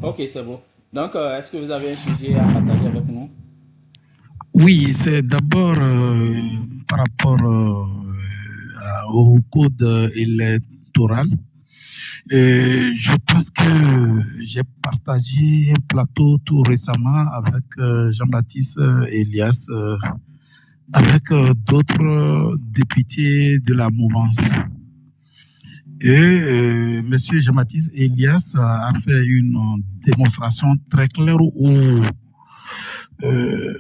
Ok, c'est bon. Donc, est-ce que vous avez un sujet à partager avec nous? Oui, c'est d'abord par rapport au code électoral. Je pense que j'ai partagé un plateau tout récemment avec Jean-Baptiste Elias, avec d'autres députés de la mouvance. Et Monsieur Jean-Baptiste Elias a fait une démonstration très claire où le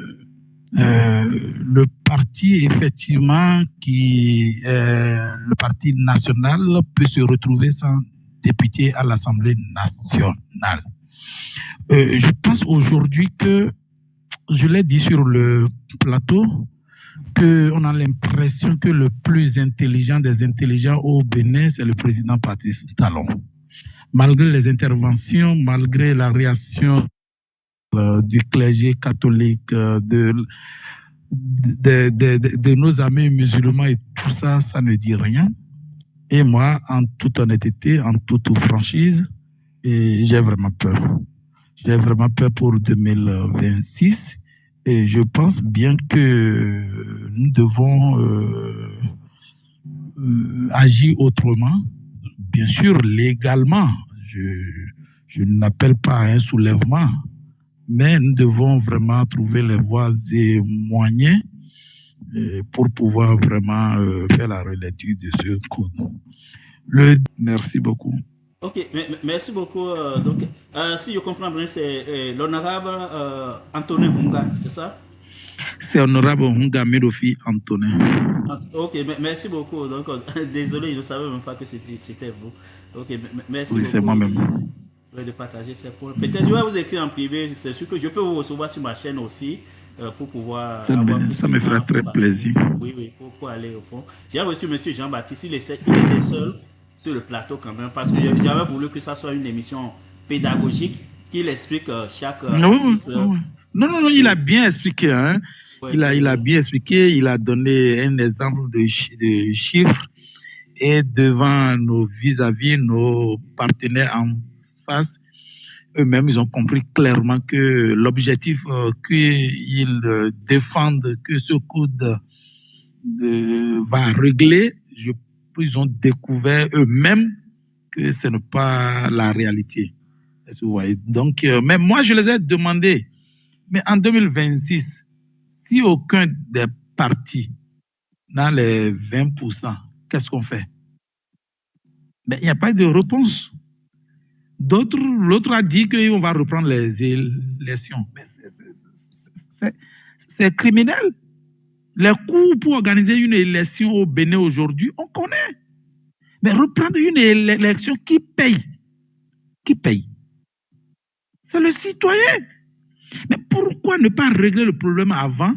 parti, effectivement, qui est le parti national, peut se retrouver sans député à l'Assemblée nationale. Je pense aujourd'hui que, je l'ai dit sur le plateau, qu'on a l'impression que le plus intelligent des intelligents au Bénin, c'est le président Patrice Talon. Malgré les interventions, malgré la réaction du clergé catholique, de nos amis musulmans et tout ça, ça ne dit rien. Et moi, en toute honnêteté, en toute franchise, j'ai vraiment peur. J'ai vraiment peur pour 2026 et je pense bien que nous devons agir autrement, bien sûr légalement. Je n'appelle pas à un soulèvement, mais nous devons vraiment trouver les voies et moyens pour pouvoir vraiment faire la relecture de ce code. Merci beaucoup. Ok, merci beaucoup. Donc, si je comprends bien, c'est l'honorable Antonin Hunga, c'est ça? C'est honorable Hunga Mirofi Antonin. Ok, merci beaucoup. Donc, désolé, je ne savais même pas que c'était vous. Ok, merci Oui, c'est beaucoup moi-même. de partager ces points. Peut-être je vais vous écrire en privé, c'est sûr que je peux vous recevoir sur ma chaîne aussi pour pouvoir avoir plus Ça de me fera temps pour très parler. plaisir. Oui, oui, pour aller au fond. J'ai reçu M. Jean-Baptiste, il était seul sur le plateau quand même, parce que j'avais voulu que ça soit une émission pédagogique qu'il explique chaque Oui, oui, article. oui. Non, non, non, il a Oui, bien expliqué. Hein. oui, oui, Il a oui. bien expliqué. Il a donné un exemple de chiffres et devant nos vis-à-vis, nos partenaires en face, eux-mêmes, ils ont compris clairement que l'objectif qu'ils défendent, que ce code va régler, ils ont découvert eux-mêmes que ce n'est pas la réalité. Vous voyez? Donc, même moi, je les ai demandé, mais en 2026, si aucun des partis n'a les 20%, qu'est-ce qu'on fait? Mais il n'y a pas de réponse. L'autre a dit qu'on va reprendre les élections. Mais c'est criminel. Les coûts pour organiser une élection au Bénin aujourd'hui, on connaît. Mais reprendre une élection, qui paye? Qui paye? C'est le citoyen. Mais pourquoi ne pas régler le problème avant?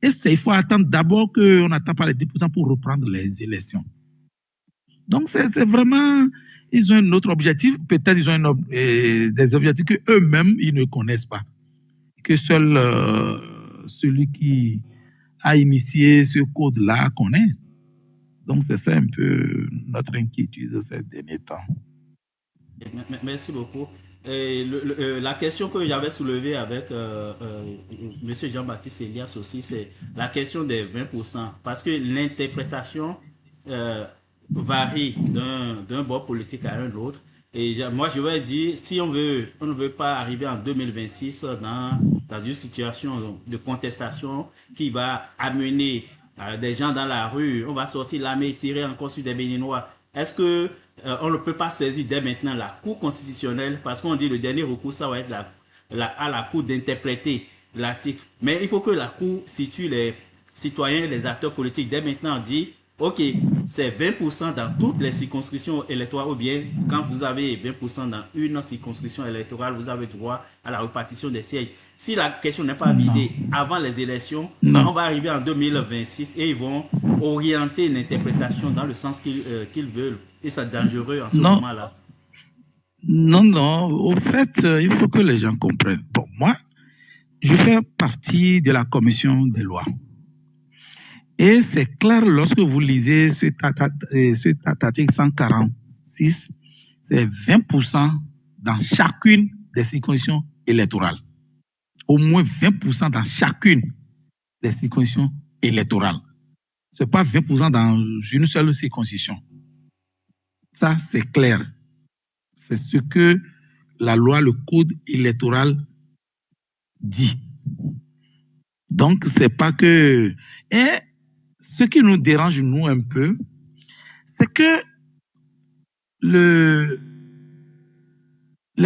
Et il faut attendre d'abord qu'on n'attend pas les 10% pour reprendre les élections. Donc, c'est vraiment, ils ont un autre objectif. Peut-être ils ont des objectifs qu'eux-mêmes, ils ne connaissent pas. Que seul celui qui a initié ce code-là connaît. Donc, c'est ça un peu notre inquiétude ces derniers temps. Merci beaucoup. Et la question que j'avais soulevée avec M. Jean-Baptiste Elias aussi, c'est la question des 20%. Parce que l'interprétation euh, varie d'un bord politique à un autre. Et moi, je vais dire, si on ne veut pas arriver en 2026 dans une situation de contestation qui va amener des gens dans la rue, on va sortir l'armée et tirer encore sur des Béninois. Est-ce que on ne peut pas saisir dès maintenant la Cour constitutionnelle parce qu'on dit le dernier recours, ça va être à la Cour d'interpréter l'article. Mais il faut que la Cour situe les citoyens, les acteurs politiques dès maintenant, dit ok, c'est 20% dans toutes les circonscriptions électorales ou bien quand vous avez 20% dans une circonscription électorale, vous avez droit à la répartition des sièges. Si la question n'est pas vidée avant les élections, on va arriver en 2026 et ils vont orienter l'interprétation dans le sens qu'ils veulent. Et c'est dangereux en ce moment-là. Non, non. Au fait, il faut que les gens comprennent. Bon, moi, je fais partie de la commission des lois. Et c'est clair, lorsque vous lisez cet article 146, c'est 20% dans chacune des circonscriptions électorales. Au moins 20% dans chacune des circonscriptions électorales. Ce n'est pas 20% dans une seule circonscription. Ça, c'est clair. C'est ce que la loi, le code électoral dit. Donc, c'est pas que... Et ce qui nous dérange, nous, un peu, c'est que les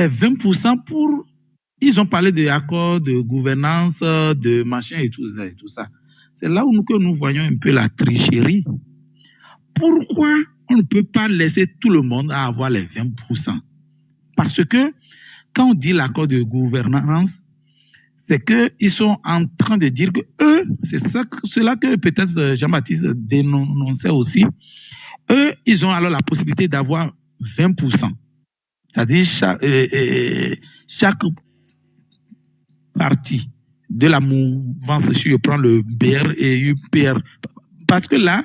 20% pour... Ils ont parlé d'accords de gouvernance, de machin et tout ça. C'est là où que nous voyons un peu la tricherie. Pourquoi on ne peut pas laisser tout le monde avoir les 20%? Parce que quand on dit l'accord de gouvernance, c'est qu'ils sont en train de dire que eux, c'est cela que peut-être Jean-Baptiste dénonçait aussi, eux, ils ont alors la possibilité d'avoir 20%. C'est-à-dire chaque partie de la mouvance, si je prends le BR et UPR, parce que là,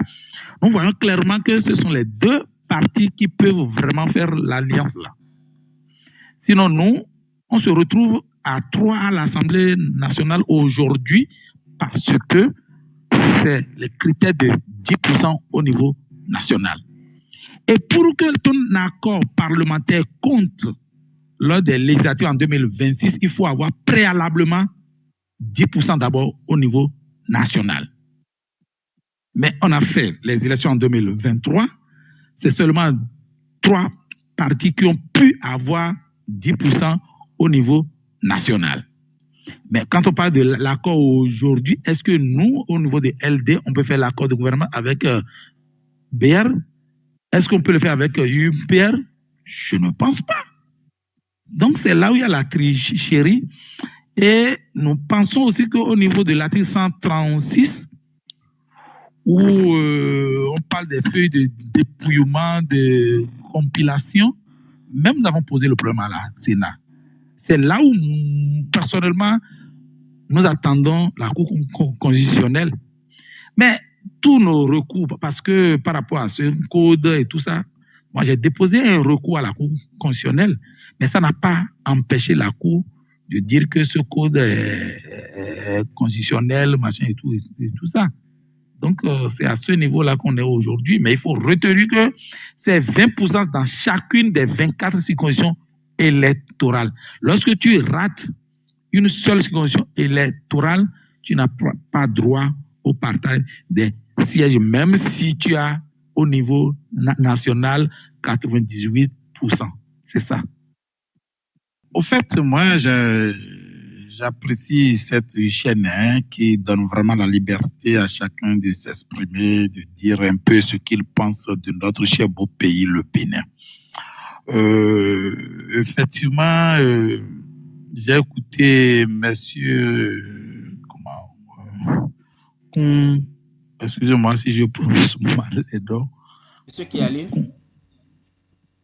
nous voyons clairement que ce sont les deux partis qui peuvent vraiment faire l'alliance là. Sinon, nous, on se retrouve à 3 à l'Assemblée nationale aujourd'hui parce que c'est le critère de 10% au niveau national. Et pour que ton accord parlementaire compte lors des législatives en 2026, il faut avoir préalablement 10% d'abord au niveau national. Mais on a fait les élections en 2023, c'est seulement 3 partis qui ont pu avoir 10% au niveau national. Mais quand on parle de l'accord aujourd'hui, est-ce que nous, au niveau de LD, on peut faire l'accord de gouvernement avec BR? Est-ce qu'on peut le faire avec UPR? Je ne pense pas. Donc, c'est là où il y a la tricherie. Et nous pensons aussi qu'au niveau de l'article 136, où on parle des feuilles de dépouillement, de compilation, même nous avons posé le problème à la Sénat. C'est là où, personnellement, nous attendons la Cour constitutionnelle. Mais tous nos recours, parce que par rapport à ce code et tout ça, moi j'ai déposé un recours à la Cour constitutionnelle, mais ça n'a pas empêché la Cour de dire que ce code est constitutionnel, machin et tout ça. Donc, c'est à ce niveau-là qu'on est aujourd'hui. Mais il faut retenir que c'est 20% dans chacune des 24 circonscriptions électorales. Lorsque tu rates une seule circonscription électorale, tu n'as pas droit au partage des sièges, même si tu as au niveau national 98%. C'est ça. Au fait, moi, j'apprécie cette chaîne qui donne vraiment la liberté à chacun de s'exprimer, de dire un peu ce qu'il pense de notre cher beau pays, le Bénin. Effectivement, j'ai écouté monsieur... excusez-moi si je prononce mal les noms. Monsieur Kialine.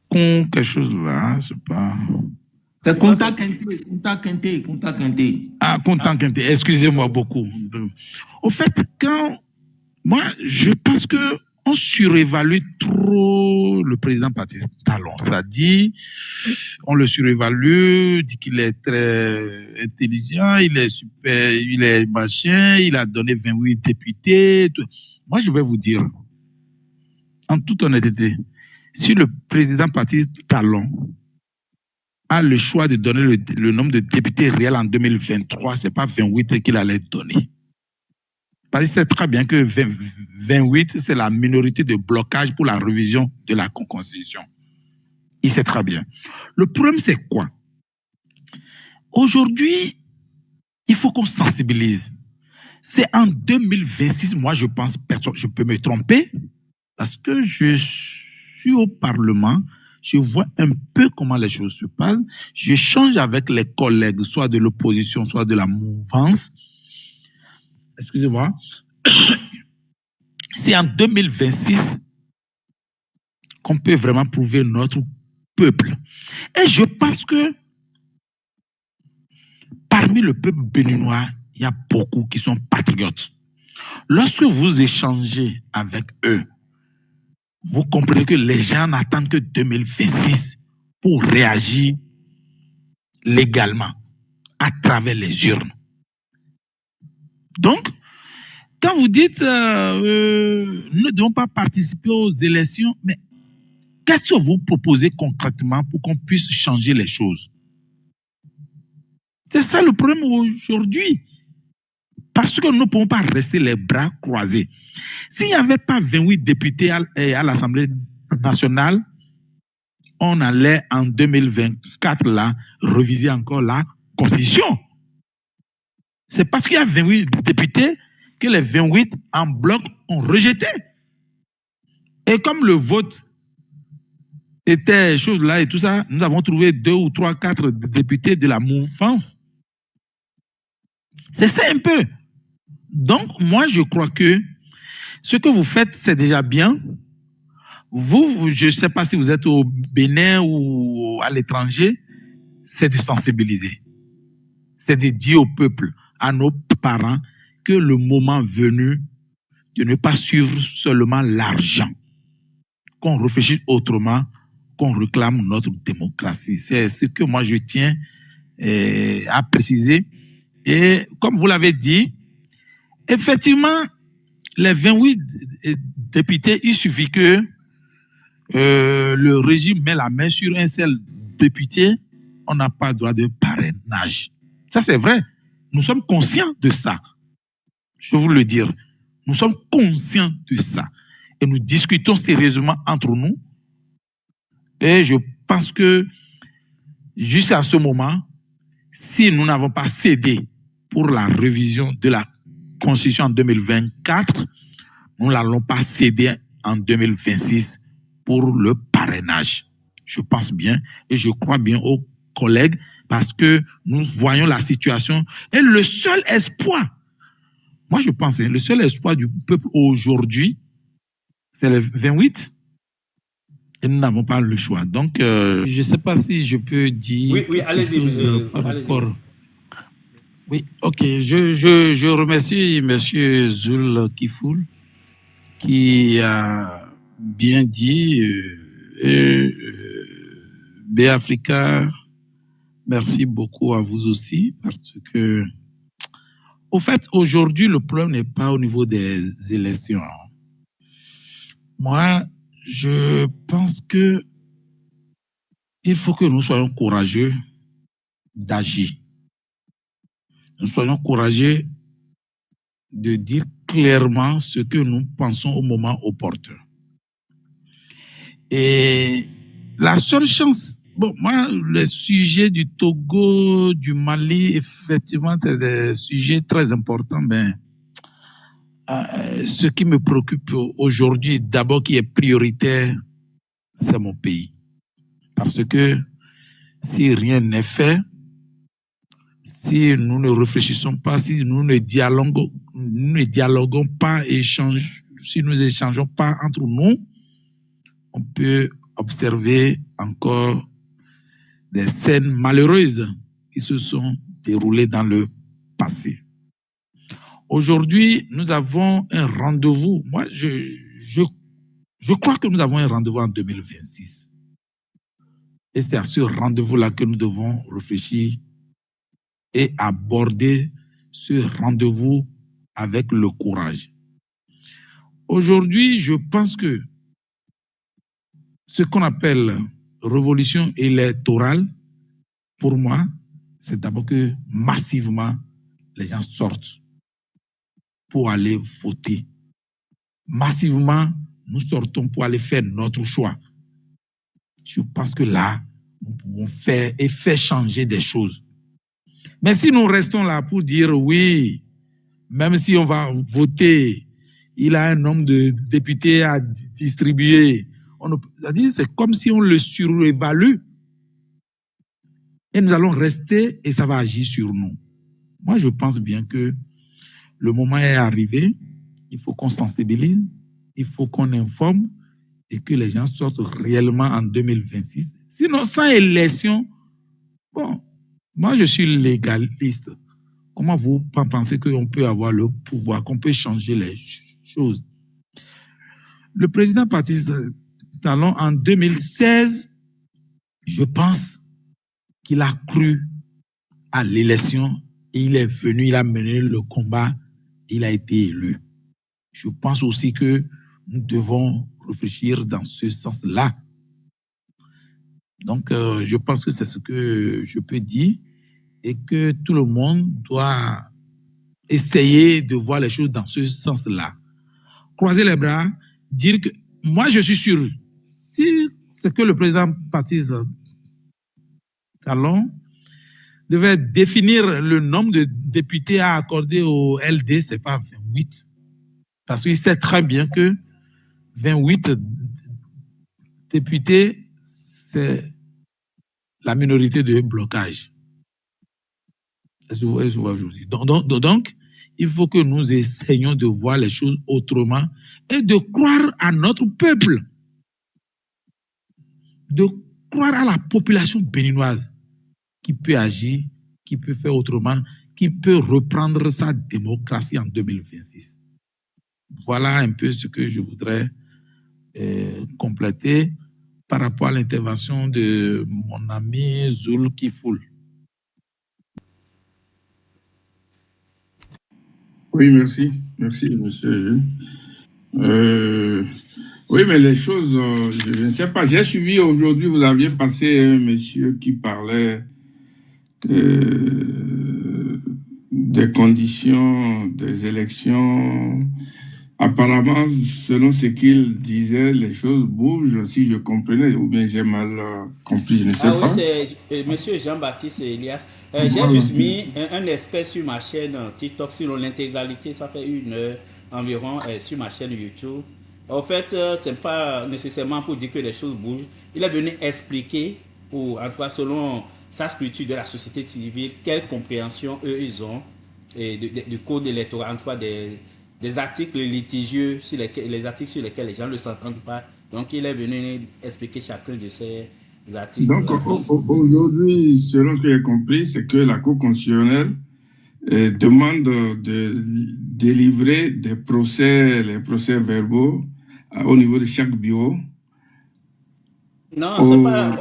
Quelque chose là, c'est pas... C'est Kunta Kinte. Ah, Kunta Kinte, excusez-moi beaucoup. Au fait, moi, je pense que on surévalue trop le président Patrice Talon. C'est-à-dire, on le surévalue, dit qu'il est très intelligent, il est super, il est machin, il a donné 28 députés. Tout. Moi, je vais vous dire, en toute honnêteté, si le président Patrice Talon a le choix de donner le nombre de députés réels en 2023, ce n'est pas 28 qu'il allait donner. Parce qu'il sait très bien que 28, c'est la minorité de blocage pour la révision de la Constitution. Il sait très bien. Le problème, c'est quoi? Aujourd'hui, il faut qu'on sensibilise. C'est en 2026, moi je pense, je peux me tromper, parce que je suis au Parlement, je vois un peu comment les choses se passent, j'échange avec les collègues, soit de l'opposition, soit de la mouvance. Excusez-moi. C'est en 2026 qu'on peut vraiment prouver notre peuple. Et je pense que parmi le peuple béninois, il y a beaucoup qui sont patriotes. Lorsque vous échangez avec eux, vous comprenez que les gens n'attendent que 2026 pour réagir légalement à travers les urnes. Donc, quand vous dites nous ne devons pas participer aux élections, mais qu'est-ce que vous proposez concrètement pour qu'on puisse changer les choses? C'est ça le problème aujourd'hui. Parce que nous ne pouvons pas rester les bras croisés. S'il n'y avait pas 28 députés à l'Assemblée nationale, on allait en 2024 là, réviser encore la Constitution. C'est parce qu'il y a 28 députés que les 28 en bloc ont rejeté. Et comme le vote était chose là et tout ça, nous avons trouvé 2 ou 3, 4 députés de la mouvance. C'est ça un peu. Donc, moi, je crois que ce que vous faites, c'est déjà bien. Vous, je ne sais pas si vous êtes au Bénin ou à l'étranger, c'est de sensibiliser. C'est de dire au peuple, à nos parents, que le moment venu de ne pas suivre seulement l'argent, qu'on réfléchisse autrement, qu'on réclame notre démocratie. C'est ce que moi je tiens à préciser. Et comme vous l'avez dit, effectivement, les 28 députés, il suffit que le régime met la main sur un seul député, on n'a pas droit de parrainage. Ça, c'est vrai. Nous sommes conscients de ça. Je veux vous le dire. Nous sommes conscients de ça. Et nous discutons sérieusement entre nous. Et je pense que jusqu'à ce moment, si nous n'avons pas cédé pour la révision de la Constitution en 2024, nous n'allons pas céder en 2026 pour le parrainage. Je pense bien et je crois bien aux collègues parce que nous voyons la situation. Et le seul espoir, moi je pense, le seul espoir du peuple aujourd'hui, c'est les 28. Et nous n'avons pas le choix. Donc, je ne sais pas si je peux dire... Oui, allez-y. Oui, ok. Je remercie M. Zul Kifoul qui a bien dit Béafrica, merci beaucoup à vous aussi parce que, au fait, aujourd'hui, le problème n'est pas au niveau des élections. Moi, je pense que il faut que nous soyons courageux d'agir. Nous soyons courageux de dire clairement ce que nous pensons au moment opportun. Et la seule chance, bon, moi, les sujets du Togo, du Mali, effectivement, c'est des sujets très importants, mais ce qui me préoccupe aujourd'hui, d'abord, qui est prioritaire, c'est mon pays. Parce que si rien n'est fait, si nous ne réfléchissons pas, si nous ne dialoguons pas, si nous n'échangeons pas entre nous, on peut observer encore des scènes malheureuses qui se sont déroulées dans le passé. Aujourd'hui, nous avons un rendez-vous. Moi, je crois que nous avons un rendez-vous en 2026. Et c'est à ce rendez-vous-là que nous devons réfléchir et aborder ce rendez-vous avec le courage. Aujourd'hui, je pense que ce qu'on appelle révolution électorale, pour moi, c'est d'abord que massivement, les gens sortent pour aller voter. Massivement, nous sortons pour aller faire notre choix. Je pense que là, nous pouvons faire changer des choses. Mais si nous restons là pour dire oui, même si on va voter, il a un nombre de députés à distribuer, c'est comme si on le surévalue. Et nous allons rester et ça va agir sur nous. Moi, je pense bien que le moment est arrivé, il faut qu'on sensibilise, il faut qu'on informe et que les gens sortent réellement en 2026. Sinon, sans élection, bon, moi je suis légaliste. Comment vous pensez qu'on peut avoir le pouvoir, qu'on peut changer les choses? Le président Patrice Talon, en 2016, je pense qu'il a cru à l'élection, il est venu, il a mené le combat, il a été élu. Je pense aussi que nous devons réfléchir dans ce sens-là. Donc, je pense que c'est ce que je peux dire et que tout le monde doit essayer de voir les choses dans ce sens-là. Croiser les bras, dire que moi, je suis sûr, si c'est que le président Patrice Talon devait définir le nombre de députés à accorder au LD, ce n'est pas 28. Parce qu'il sait très bien que 28 députés, c'est la minorité de blocage. Aujourd'hui. Donc, il faut que nous essayions de voir les choses autrement et de croire à notre peuple, de croire à la population béninoise qui peut agir, qui peut faire autrement, qui peut reprendre sa démocratie en 2026. Voilà un peu ce que je voudrais compléter par rapport à l'intervention de mon ami Zul Kifoul. Oui, merci. Merci, monsieur. Oui, mais les choses, je ne sais pas. J'ai suivi aujourd'hui, vous aviez passé un monsieur qui parlait des conditions des élections. Apparemment, selon ce qu'il disait, les choses bougent, si je comprenais, ou bien j'ai mal compris, je ne sais pas. Oui, c'est monsieur Jean-Baptiste Elias. J'ai juste mis un extrait sur ma chaîne TikTok, sur l'intégralité, ça fait 1 heure environ, sur ma chaîne YouTube. En fait, ce n'est pas nécessairement pour dire que les choses bougent. Il est venu expliquer, ou en tout cas selon sa structure de la société civile, quelle compréhension eux ils ont du code électoral, en tout cas des articles litigieux, les articles sur lesquels les gens ne s'entendent pas. Donc, il est venu expliquer chacun de ces articles. Donc, aujourd'hui, selon ce que j'ai compris, c'est que la Cour constitutionnelle demande de délivrer des procès, les procès verbaux au niveau de chaque bureau. Non, c'est pas.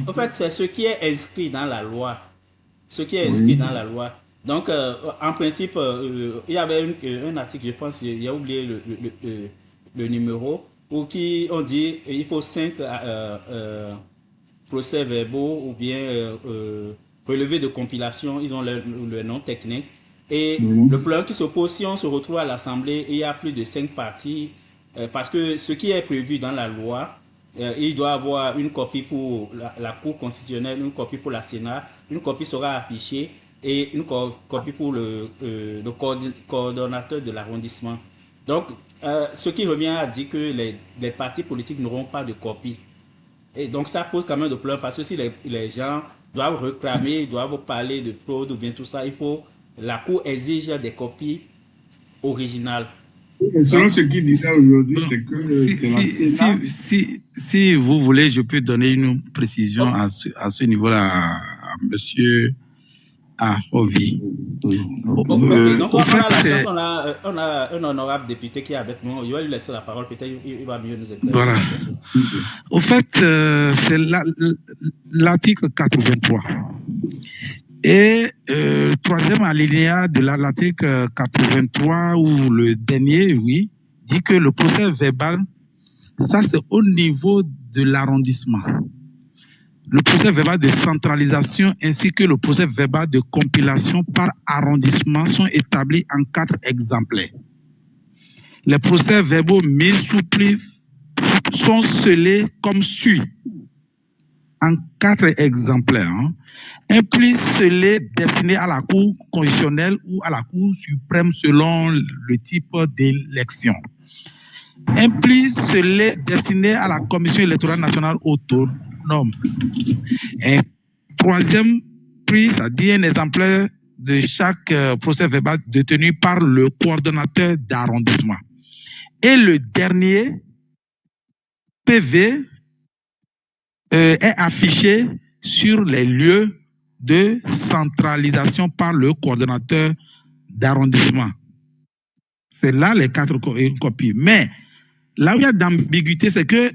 En fait, c'est ce qui est inscrit dans la loi. Ce qui est inscrit dans la loi. Donc, en principe, il y avait un article, je pense, il a oublié le numéro, où on dit qu'il faut 5 procès verbaux ou bien relevés de compilation, ils ont le nom technique. Et le problème qui se pose, si on se retrouve à l'Assemblée, il y a plus de 5 parties, parce que ce qui est prévu dans la loi, il doit avoir une copie pour la Cour constitutionnelle, une copie pour la Sénat, une copie sera affichée et une copie pour le coordonnateur de l'arrondissement. Donc, ce qui revient à dire que les partis politiques n'auront pas de copie. Et donc, ça pose quand même de problèmes parce que si les gens doivent réclamer, doivent parler de fraude ou bien tout ça, la Cour exige des copies originales. Et selon ce qu'il disait aujourd'hui, c'est que si vous voulez, je peux donner une précision à ce niveau-là à monsieur Ahovi. Donc, on a la chance, on a un honorable député qui est avec nous. Je vais lui laisser la parole, peut-être il va mieux nous éclairer. Voilà. Au fait, c'est l'article 83. Et troisième alinéa de l'article 83, ou le dernier, oui, dit que le procès verbal, ça c'est au niveau de l'arrondissement. Le procès verbal de centralisation ainsi que le procès verbal de compilation par arrondissement sont établis en 4 exemplaires. Les procès verbaux mis sous pli sont scellés comme suit en 4 exemplaires. Un pli scellé destiné à la Cour constitutionnelle ou à la Cour suprême selon le type d'élection. Un pli scellé destiné à la Commission électorale nationale autonome. Un 3e pli, c'est-à-dire un exemplaire de chaque procès verbal détenu par le coordonnateur d'arrondissement. Et le dernier PV est affiché sur les lieux de centralisation par le coordonnateur d'arrondissement. C'est là les 4 copies. Mais là où il y a d'ambiguïté, c'est que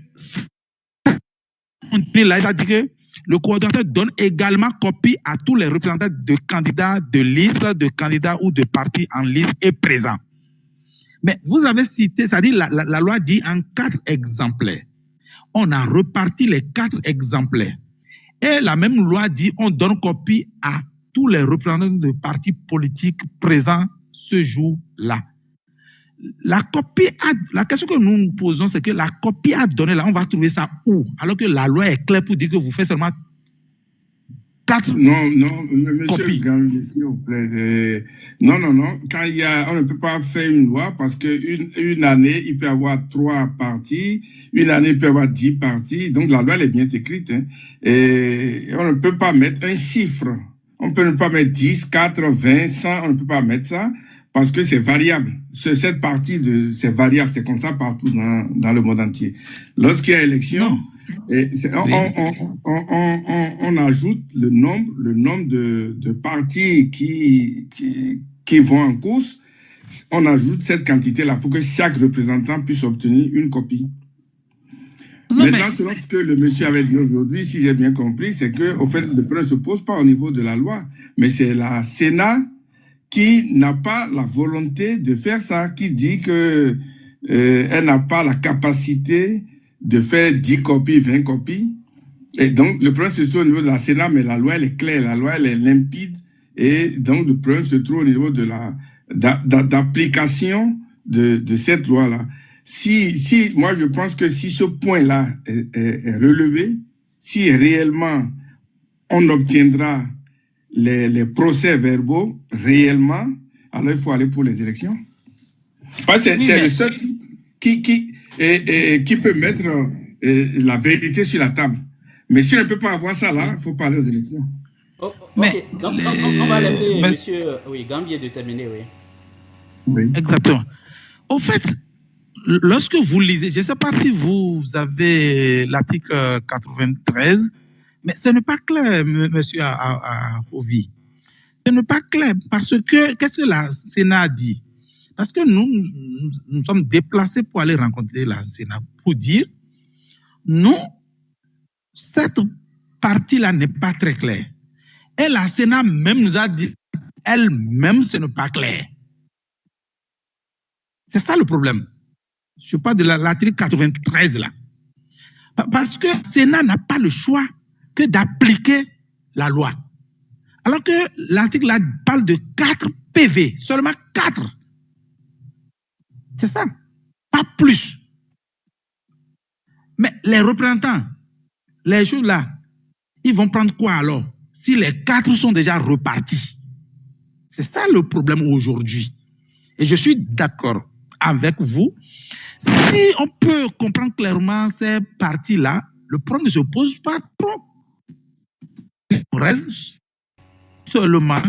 là, ça dit que Le coordonnateur donne également copie à tous les représentants de candidats de liste, de candidats ou de partis en liste et présents. Mais vous avez cité, c'est-à-dire la loi dit en 4 exemplaires. On a reparti les 4 exemplaires. Et la même loi dit on donne copie à tous les représentants de partis politiques présents ce jour-là. La question que nous nous posons, c'est que la copie à donner là, on va trouver ça où? Alors que la loi est claire pour dire que vous faites seulement 4 monsieur copies. Gambier, s'il vous plaît. Non. Quand on ne peut pas faire une loi parce qu'une année, il peut y avoir 3 partis, une année, il peut y avoir 10 partis. Donc, la loi, elle est bien écrite. Hein. Et on ne peut pas mettre un chiffre. On peut ne pas mettre 10, 4, 20, 100. On ne peut pas mettre ça. Parce que c'est variable. Cette partie, c'est variable. C'est comme ça partout dans le monde entier. Lorsqu'il y a élection, on ajoute le nombre de partis qui vont en course. On ajoute cette quantité-là pour que chaque représentant puisse obtenir une copie. Maintenant, selon ce que le monsieur avait dit aujourd'hui, si j'ai bien compris, c'est que, au fait, le problème ne se pose pas au niveau de la loi, mais c'est la Sénat qui n'a pas la volonté de faire ça, qui dit que elle n'a pas la capacité de faire 10 copies, 20 copies. Et donc, le problème se trouve au niveau de la Sénat, mais la loi, elle est claire, la loi, elle est limpide. Et donc, le problème se trouve au niveau de d'application de cette loi-là. Moi, je pense que si ce point-là est relevé, si réellement on obtiendra les procès-verbaux réellement, alors il faut aller pour les élections. Parce que c'est le seul qui peut mettre la vérité sur la table. Mais si on ne peut pas avoir ça là, il faut pas aller aux élections. Oh, ok, donc on va laisser monsieur Gambier déterminer, oui. Exactement. Au fait, lorsque vous lisez, je ne sais pas si vous avez l'article 93, mais ce n'est pas clair, monsieur Ovi. Ce n'est pas clair parce que, qu'est-ce que la Sénat a dit? Parce que nous sommes déplacés pour aller rencontrer la Sénat pour dire, non, cette partie-là n'est pas très claire. Et la Sénat même nous a dit, elle-même, ce n'est pas clair. C'est ça le problème. Je parle de l'article 93 là. Parce que le Sénat n'a pas le choix que d'appliquer la loi. Alors que l'article là parle de 4 PV, seulement 4. C'est ça, pas plus. Mais les représentants, les choses là, ils vont prendre quoi alors? Si les 4 sont déjà repartis. C'est ça le problème aujourd'hui. Et je suis d'accord avec vous. Si on peut comprendre clairement ces parties-là, le problème ne se pose pas trop. On reste seulement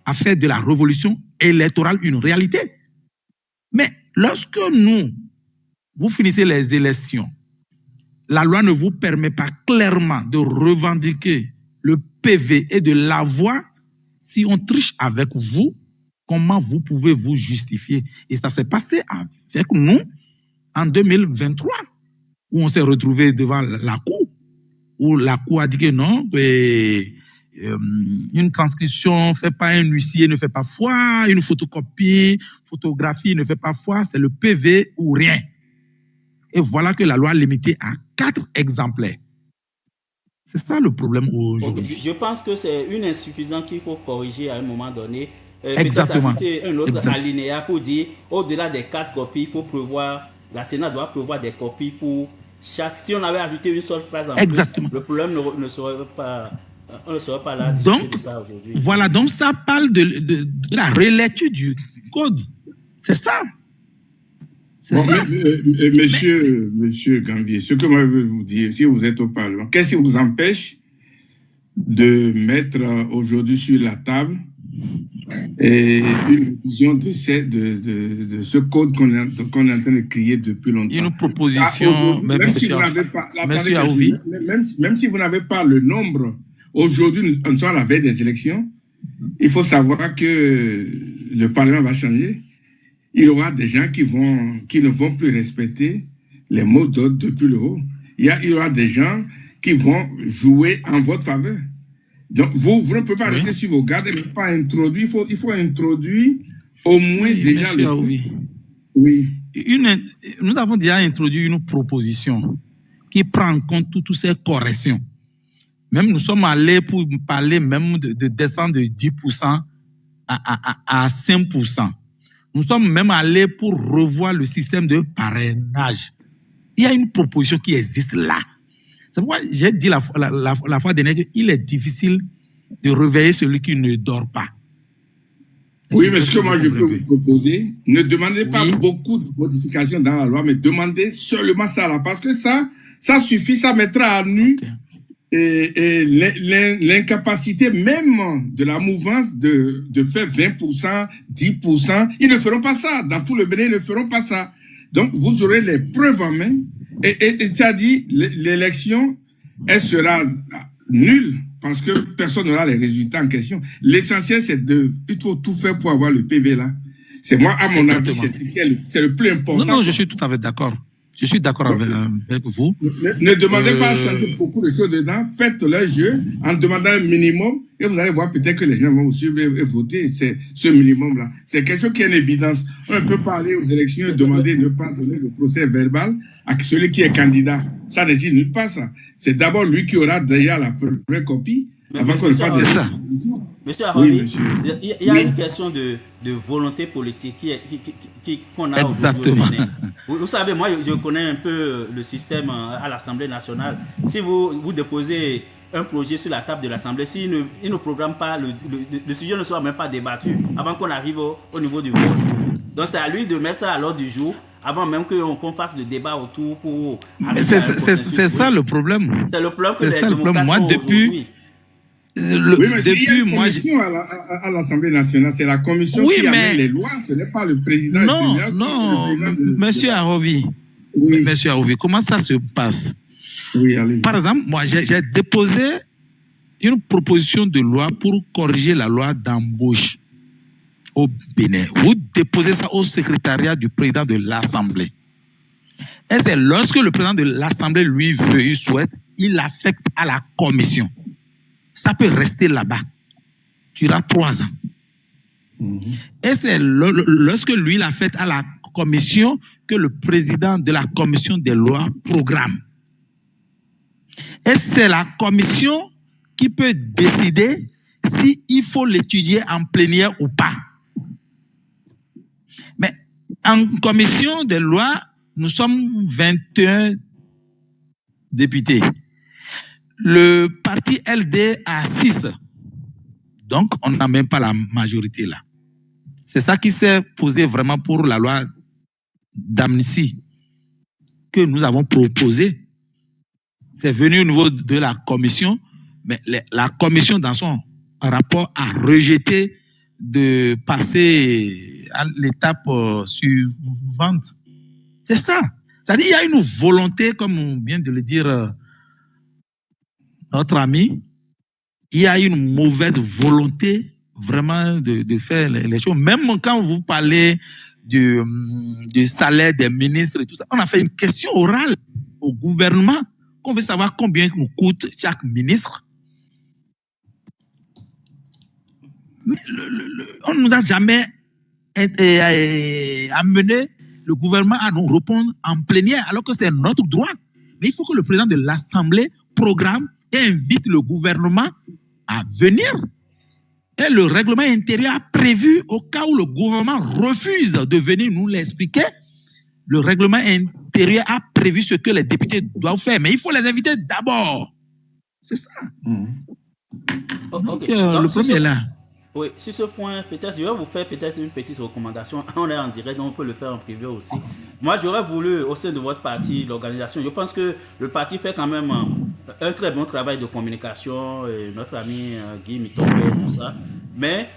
à faire de la révolution électorale une réalité. Mais lorsque vous finissez les élections, la loi ne vous permet pas clairement de revendiquer le PV et de l'avoir. Si on triche avec vous, comment vous pouvez vous justifier? Et ça s'est passé avec nous en 2023, où on s'est retrouvé devant la Cour, où la Cour a dit que non, une transcription ne fait pas un huissier, ne fait pas foi, une photographie ne fait pas foi, c'est le PV ou rien. Et voilà que la loi est limitée à 4 exemplaires. C'est ça le problème aujourd'hui. Je pense que c'est une insuffisance qu'il faut corriger à un moment donné. Exactement. Peut-être ajouter un autre alinéa pour dire, au-delà des 4 copies, il faut prévoir, la Sénat doit prévoir des copies pour chaque. Si on avait ajouté une seule phrase en plus, le problème ne serait pas. On ne serait pas là à discuter de ça aujourd'hui. Voilà, donc ça parle de la relecture du code. C'est ça. Bon, monsieur Gambier, ce que moi je veux vous dire, si vous êtes au Parlement, qu'est-ce qui vous empêche de mettre aujourd'hui sur la table une vision de ce code qu'on est en train de créer depuis longtemps? Une proposition, même si vous n'avez pas, même si vous n'avez pas le nombre, aujourd'hui nous sommes à la veille des élections, il faut savoir que le Parlement va changer. Il y aura des gens qui ne vont plus respecter les mots d'ordre depuis le haut. Il y aura des gens qui vont jouer en votre faveur. Donc, vous ne pouvez pas rester sur vos gardes, mais pas introduire. Il faut introduire au moins déjà le truc. Oui. Nous avons déjà introduit une proposition qui prend en compte toutes ces corrections. Même nous sommes allés pour parler même de descendre de 10% à 5%. Nous sommes même allés pour revoir le système de parrainage. Il y a une proposition qui existe là. C'est pourquoi j'ai dit la fois dernière qu'il est difficile de réveiller celui qui ne dort pas. Oui, mais ce que moi je peux vous proposer, ne demandez pas beaucoup de modifications dans la loi, mais demandez seulement ça là, parce que ça suffit, ça mettra à nu l'incapacité même de la mouvance de faire 20%, 10%. Ils ne feront pas ça. Dans tout le Bénin, ils ne feront pas ça. Donc, vous aurez les preuves en main. Et ça dit, l'élection, elle sera nulle parce que personne n'aura les résultats en question. L'essentiel, il faut tout faire pour avoir le PV là. C'est moi, à mon avis, c'est le plus important. Non, je suis tout à fait d'accord. Je suis d'accord avec vous. Ne demandez pas à changer beaucoup de choses dedans. Faites le jeu en demandant un minimum et vous allez voir peut-être que les gens vont aussi voter ce minimum-là. C'est quelque chose qui est une évidence. On ne peut pas aller aux élections et demander de ne pas donner le procès verbal à celui qui est candidat. Ça n'existe nulle part, ça. C'est d'abord lui qui aura déjà la première copie avant qu'on ne parle de ça. Monsieur Arobi, il y a une question de volonté politique qu'on a aujourd'hui au Bénin. Vous savez, moi, je connais un peu le système à l'Assemblée nationale. Si vous déposez un projet sur la table de l'Assemblée, s'il ne programme pas, le sujet ne sera même pas débattu avant qu'on arrive au niveau du vote. Donc, c'est à lui de mettre ça à l'ordre du jour avant même qu'on fasse le débat autour pour... C'est ça le problème. C'est le problème que les démocrates ont aujourd'hui. Oui, mais il y a une commission à l'Assemblée nationale, c'est la commission qui amène les lois, ce n'est pas le président. Monsieur Arovi, Monsieur Arovi, comment ça se passe? Oui, allez. Par exemple, moi, j'ai déposé une proposition de loi pour corriger la loi d'embauche au Bénin. Vous déposez ça au secrétariat du président de l'Assemblée. Et c'est lorsque le président de l'Assemblée, lui, veut, il souhaite, il l'affecte à la commission. Ça peut rester là-bas durant 3 ans. Et c'est lorsque lui l'a fait à la commission que le président de la commission des lois programme. Et c'est la commission qui peut décider s'il faut l'étudier en plénière ou pas. Mais en commission des lois, nous sommes 21 députés. Le parti LD a 6. Donc, on n'a même pas la majorité là. C'est ça qui s'est posé vraiment pour la loi d'amnistie que nous avons proposée. C'est venu au niveau de la commission, mais la commission, dans son rapport, a rejeté de passer à l'étape suivante. C'est ça. C'est-à-dire qu'il y a une volonté, comme on vient de le dire, notre ami, il y a une mauvaise volonté vraiment de faire les choses. Même quand vous parlez du salaire des ministres et tout ça, on a fait une question orale au gouvernement qu'on veut savoir combien nous coûte chaque ministre. Mais on ne nous a jamais amené le gouvernement à nous répondre en plénière, alors que c'est notre droit. Mais il faut que le président de l'Assemblée programme et invite le gouvernement à venir. Et le règlement intérieur a prévu, au cas où le gouvernement refuse de venir nous l'expliquer, le règlement intérieur a prévu ce que les députés doivent faire. Mais il faut les inviter d'abord. C'est ça. Donc, le premier est là. Oui, sur ce point, peut-être, je vais vous faire peut-être une petite recommandation. On est en direct, donc on peut le faire en privé aussi. Moi, j'aurais voulu, au sein de votre parti, l'organisation, je pense que le parti fait quand même un très bon travail de communication, notre ami Guy Mitopé, tout ça. Mais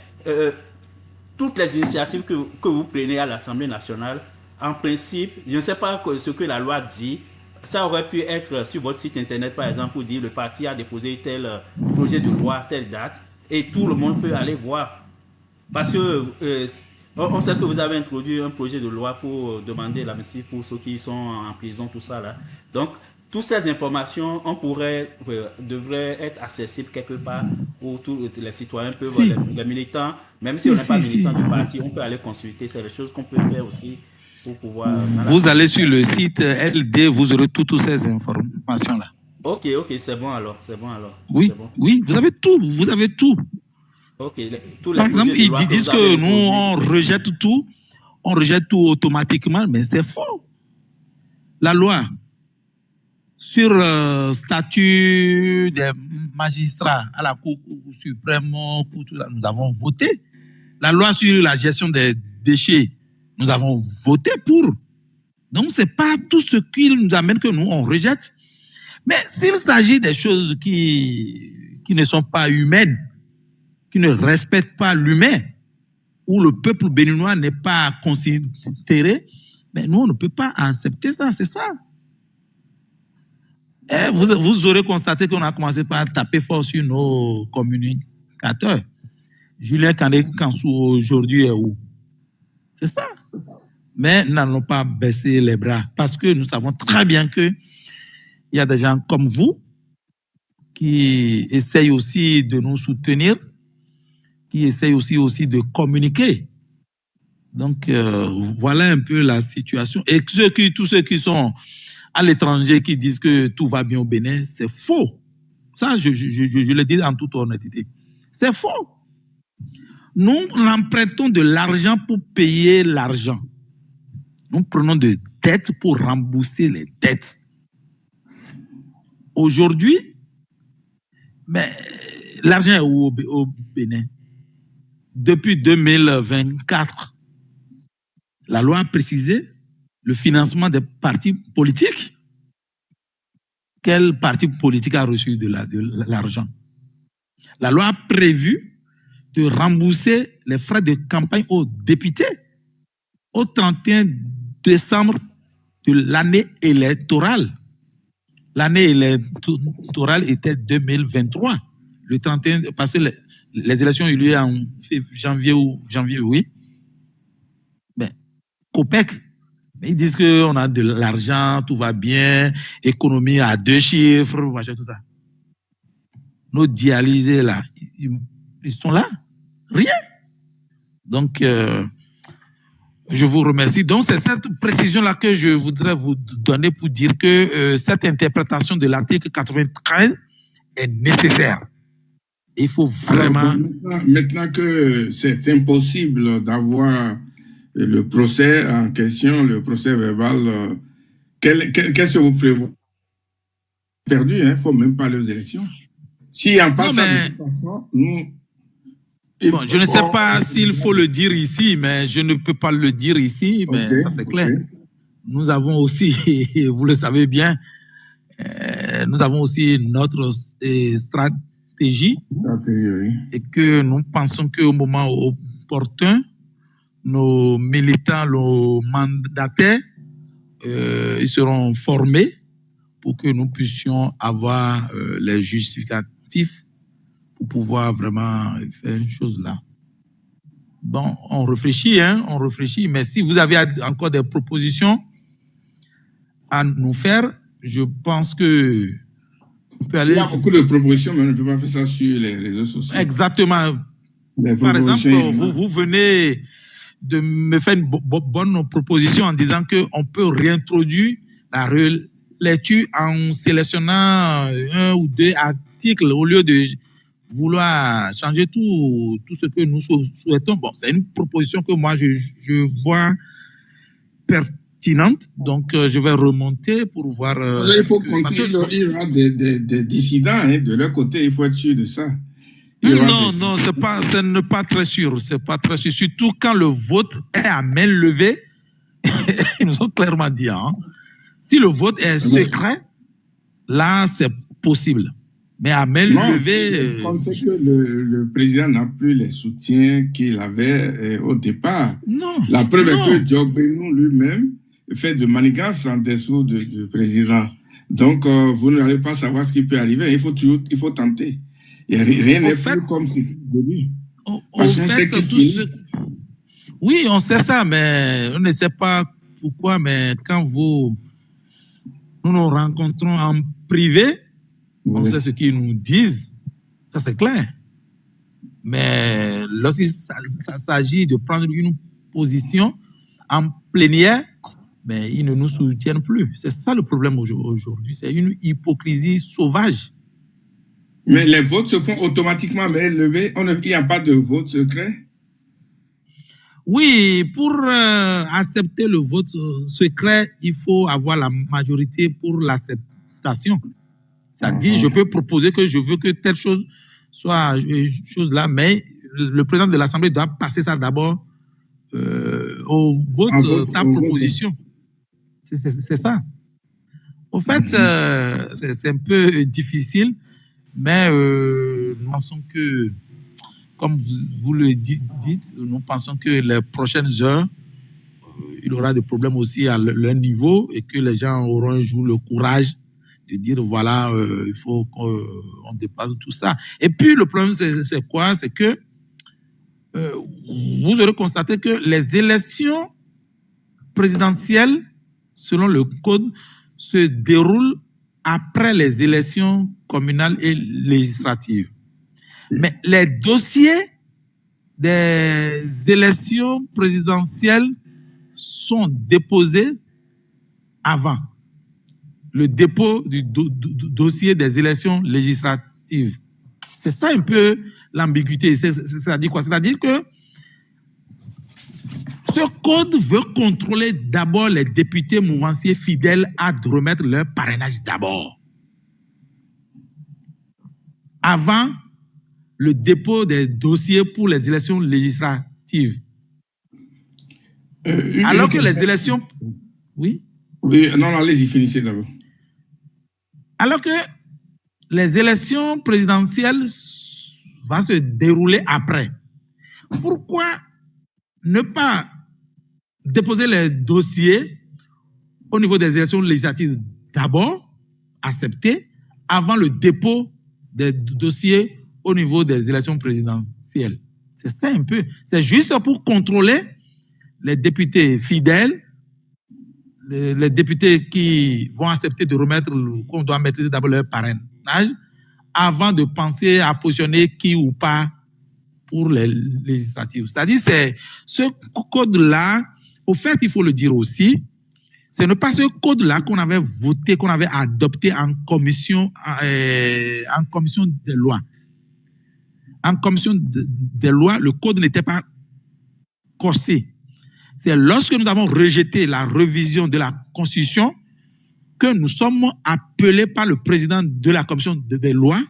toutes les initiatives que vous prenez à l'Assemblée nationale, en principe, je ne sais pas ce que la loi dit, ça aurait pu être sur votre site internet, par exemple, pour dire le parti a déposé tel projet de loi, telle date. Et tout le monde peut aller voir. Parce que on sait que vous avez introduit un projet de loi pour demander l'amnistie pour ceux qui sont en prison, tout ça là. Donc, toutes ces informations, devraient être accessibles quelque part où tous les citoyens peuvent, Si. les militants, même si Si, on n'est pas si, militant si. du parti, on peut aller consulter. C'est des choses qu'on peut faire aussi pour pouvoir. Vous allez sur le site LD, vous aurez toutes ces informations-là. Ok, c'est bon alors. Oui, C'est bon. oui, vous avez tout, vous avez tout. Ok, tous les Par exemple, projets de ils loi disent vous avez que nous, introduits. on rejette tout automatiquement, mais c'est faux. La loi sur le statut des magistrats à la Cour suprême, nous avons voté. La loi sur la gestion des déchets, nous avons voté pour. Donc, ce n'est pas tout ce qui nous amène que nous, on rejette. Mais s'il s'agit des choses qui ne sont pas humaines, qui ne respectent pas l'humain, où le peuple béninois n'est pas considéré, mais nous, on ne peut pas accepter ça, c'est ça. Et vous aurez constaté qu'on a commencé par taper fort sur nos communicateurs. Julien Kandé-Kansou aujourd'hui est où? C'est ça. Mais nous n'allons pas baisser les bras parce que nous savons très bien qu'il y a des gens comme vous qui essayent aussi de nous soutenir, qui essayent aussi de communiquer. Donc, voilà un peu la situation. Et tous ceux qui sont à l'étranger qui disent que tout va bien au Bénin, c'est faux. Ça, je le dis en toute honnêteté. C'est faux. Nous empruntons de l'argent pour payer l'argent. Nous prenons de dettes pour rembourser les dettes. Aujourd'hui, mais l'argent est où au Bénin? Depuis 2024, la loi a précisé le financement des partis politiques. Quel parti politique a reçu de l'argent? La loi a prévu de rembourser les frais de campagne aux députés au 31 décembre de l'année électorale. L'année électorale était 2023. Le 31, parce que les élections ont eu lieu en janvier, oui. Mais COPEC, ils disent qu'on a de l'argent, tout va bien, économie à 2 chiffres, machin, tout ça. Nos dialysés, là, ils sont là. Rien. Donc, je vous remercie. Donc, c'est cette précision-là que je voudrais vous donner pour dire que cette interprétation de l'article 93 est nécessaire. Il faut vraiment... Alors, maintenant que c'est impossible d'avoir le procès en question, le procès verbal, qu'est-ce que vous prévoyez? Perdu, il ne faut même pas les élections. Si on passe de toute façon, nous... Bon, je ne sais pas s'il faut le dire ici, mais je ne peux pas le dire ici, mais ça c'est clair. Nous avons aussi, vous le savez bien, nous avons aussi notre stratégie et que nous pensons qu'au moment opportun, nos militants, nos mandataires, ils seront formés pour que nous puissions avoir les justificatifs pour pouvoir vraiment faire une chose là. Bon, on réfléchit, mais si vous avez encore des propositions à nous faire, je pense que on peut aller... Il y a beaucoup de propositions, mais on ne peut pas faire ça sur les réseaux sociaux. Exactement. Par exemple, vous venez de me faire une bonne proposition en disant qu'on peut réintroduire la relecture en sélectionnant 1 ou 2 articles au lieu de vouloir changer tout ce que nous souhaitons. Bon, c'est une proposition que moi, je vois pertinente. Donc, je vais remonter pour voir... il faut compter, il y aura des dissidents de leur côté. Il faut être sûr de ça. Non, ce n'est pas très sûr. C'est pas très sûr. Surtout quand le vote est à main levée. Ils nous ont clairement dit. Si le vote est secret, là, c'est possible. Mais à main levée... Compte que le président n'a plus les soutiens qu'il avait au départ. Non. La preuve est que Joe Biden lui-même fait de manigance en dessous du président. Donc, vous n'allez pas savoir ce qui peut arriver. Il faut tenter. Et rien n'est plus comme c'était au début. Parce qu'on sait Oui, on sait ça, mais on ne sait pas pourquoi. Mais quand vous nous nous rencontrons en privé, on Oui. sait ce qu'ils nous disent, ça c'est clair. Mais lorsqu'il s'agit de prendre une position en plénière, mais ils ne nous soutiennent plus. C'est ça le problème aujourd'hui. C'est une hypocrisie sauvage. Mais les votes se font automatiquement, mais levés. Il n'y a pas de vote secret. Oui, pour accepter le vote secret, il faut avoir la majorité pour l'acceptation. C'est-à-dire, je peux proposer que je veux que telle chose soit chose là, mais le président de l'Assemblée doit passer ça d'abord au vote, ta proposition. C'est ça. Au fait, c'est un peu difficile, mais nous pensons que, comme vous le dites, nous pensons que les prochaines heures, il y aura des problèmes aussi à leur niveau et que les gens auront un jour le courage de dire voilà, il faut qu'on dépasse tout ça. Et puis le problème, c'est quoi? C'est que vous aurez constaté que les élections présidentielles, selon le code, se déroulent après les élections communales et législatives. Mais les dossiers des élections présidentielles sont déposés avant le dépôt du dossier des élections législatives. C'est ça un peu l'ambiguïté. C'est-à-dire quoi? C'est-à-dire que ce code veut contrôler d'abord les députés mouvanciers fidèles à remettre leur parrainage d'abord, avant le dépôt des dossiers pour les élections législatives. Alors que les élections... Oui? Oui, non, allez-y, finissez d'abord. Alors que les élections présidentielles vont se dérouler après. Pourquoi ne pas déposer les dossiers au niveau des élections législatives d'abord, acceptés, avant le dépôt des dossiers au niveau des élections présidentielles? C'est ça un peu. C'est juste pour contrôler les députés fidèles, les députés qui vont accepter de remettre, qu'on doit mettre d'abord leur parrainage, avant de penser à positionner qui ou pas pour les législatives. C'est-à-dire, c'est ce code-là, au fait, il faut le dire aussi, ce n'est pas ce code-là qu'on avait voté, qu'on avait adopté en commission des lois. En commission des lois, le code n'était pas corsé. C'est lorsque nous avons rejeté la révision de la Constitution que nous sommes appelés par le président de la commission des lois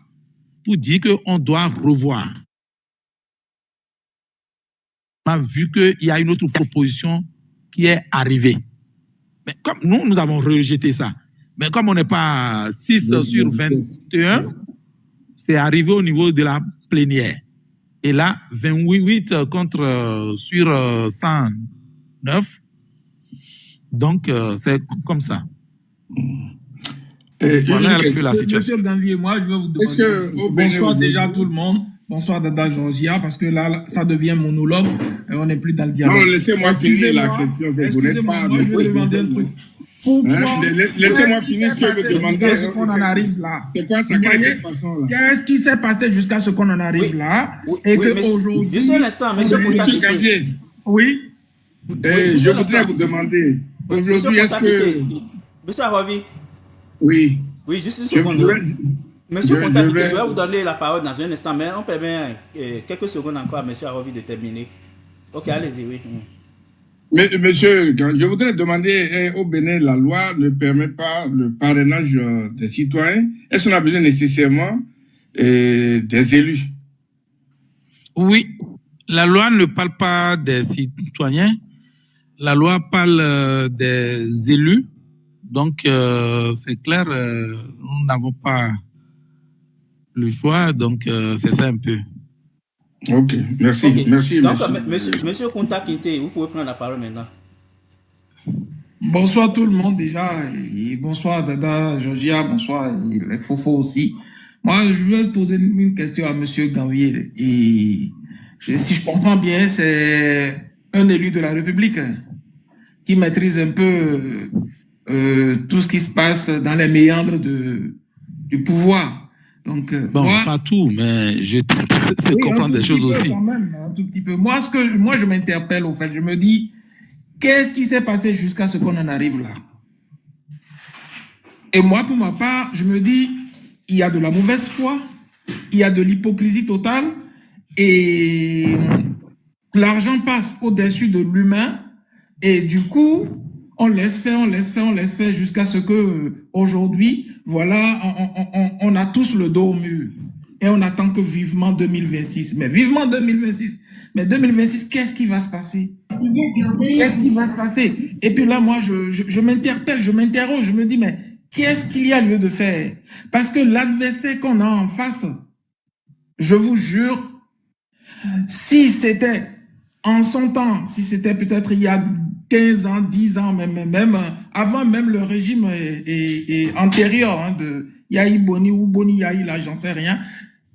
pour dire qu'on doit revoir. On a vu qu'il y a une autre proposition qui est arrivée. Mais comme nous avons rejeté ça. Mais comme on n'est pas 6 sur 21, c'est arrivé au niveau de la plénière. Et là, 28 sur 109. Donc, c'est comme ça. Voilà un peu la situation. Monsieur Ganvier, moi, je vais vous demander. Bonsoir déjà tout le monde. Bonsoir Dada Georgia, parce que là, ça devient monologue et on n'est plus dans le dialogue. Non, laissez-moi finir la question. Vous n'êtes pas. Moi, je vais demander un truc. Laissez-moi finir ce que je demandais. Jusqu'à ce qu'on en arrive là. C'est quoi ça? Qu'est-ce qui s'est passé jusqu'à ce qu'on en arrive là? Et qu'aujourd'hui. Juste un instant, monsieur Ganvier. Oui. Je voudrais vous demander. Aujourd'hui, est-ce que. Monsieur Aravi. Oui. Oui, juste une seconde. Monsieur Contabité, je vais vous donner la parole dans un instant, mais on permet quelques secondes encore à monsieur Aravi de terminer. Ok, allez-y, oui. Mais, monsieur, je voudrais demander, au Bénin, la loi ne permet pas le parrainage des citoyens. Est-ce qu'on a besoin nécessairement des élus? Oui, la loi ne parle pas des citoyens. La loi parle des élus. Donc, c'est clair, nous n'avons pas le choix. Donc, c'est ça un peu. Ok, merci. Okay. Merci, donc, monsieur Contakité, vous pouvez prendre la parole maintenant. Bonsoir tout le monde déjà. Et bonsoir Dada Georgia, bonsoir les Fofo aussi. Moi, je veux poser une question à monsieur Ganvier. Et si je comprends bien, c'est un élu de la République qui maîtrise un peu tout ce qui se passe dans les méandres du pouvoir. Donc, Bon, moi, pas tout, mais je tente de oui, comprendre des choses aussi. Quand même, un tout petit peu. Moi, je m'interpelle, au fait, je me dis, qu'est-ce qui s'est passé jusqu'à ce qu'on en arrive là? Et moi, pour ma part, je me dis, il y a de la mauvaise foi, il y a de l'hypocrisie totale, et l'argent passe au-dessus de l'humain, et du coup, on laisse faire jusqu'à ce que aujourd'hui, voilà, on a tous le dos au mur. Et on attend que vivement 2026. Mais vivement 2026. Mais 2026, qu'est-ce qui va se passer? Qu'est-ce qui va se passer? Et puis là, moi, je m'interpelle, je m'interroge, je me dis, mais qu'est-ce qu'il y a lieu de faire? Parce que l'adversaire qu'on a en face, je vous jure, si c'était en son temps, si c'était peut-être il y a 15 ans, 10 ans, même avant même le régime antérieur hein, de Yahi Boni ou Boni Yahi, là, j'en sais rien,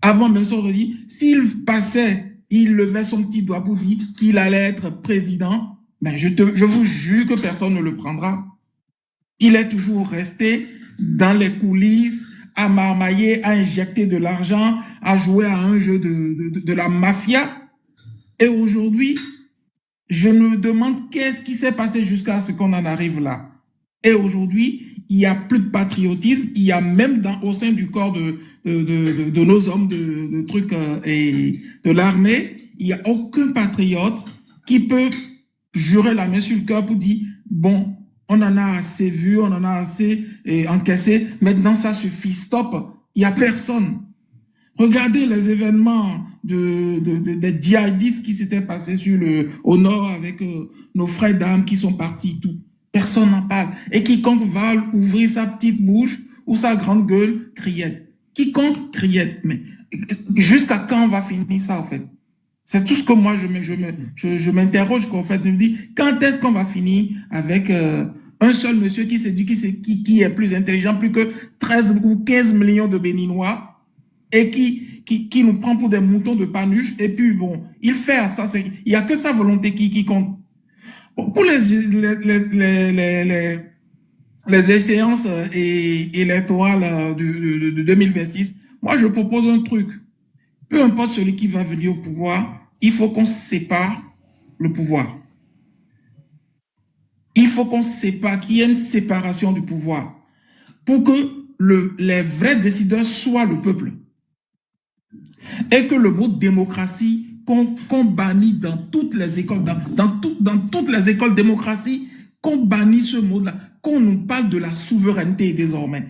avant même son régime, s'il passait, il levait son petit doigt pour dire qu'il allait être président, ben je vous jure que personne ne le prendra. Il est toujours resté dans les coulisses, à marmailler, à injecter de l'argent, à jouer à un jeu de la mafia. Et aujourd'hui, je me demande qu'est-ce qui s'est passé jusqu'à ce qu'on en arrive là. Et aujourd'hui, il n'y a plus de patriotisme. Il y a même au sein du corps de nos hommes de trucs et de l'armée, il n'y a aucun patriote qui peut jurer la main sur le cœur pour dire, bon, on en a assez vu, on en a assez encaissé, maintenant ça suffit, stop. Il n'y a personne. Regardez les événements des djihadistes qui s'étaient passés au nord avec nos frères d'armes qui sont partis, tout. Personne n'en parle. Et quiconque va ouvrir sa petite bouche ou sa grande gueule, criette. Quiconque criette. Mais jusqu'à quand on va finir ça, en fait? C'est tout ce que moi, je m'interroge, en fait. Je me dis, quand est-ce qu'on va finir avec un seul monsieur qui s'est dit qui est plus intelligent, plus que 13 ou 15 millions de Béninois, et qui nous prend pour des moutons de panuche, et puis bon, il fait ça, il n'y a que sa volonté qui compte. Bon, pour les échéances électorales de 2026, moi je propose un truc. Peu importe celui qui va venir au pouvoir, il faut qu'on sépare le pouvoir. Il faut qu'on sépare, qu'il y ait une séparation du pouvoir pour que les vrais décideurs soient le peuple. Et que le mot démocratie qu'on bannit dans toutes les écoles, dans toutes les écoles démocratie, qu'on bannit ce mot-là, qu'on nous parle de la souveraineté désormais,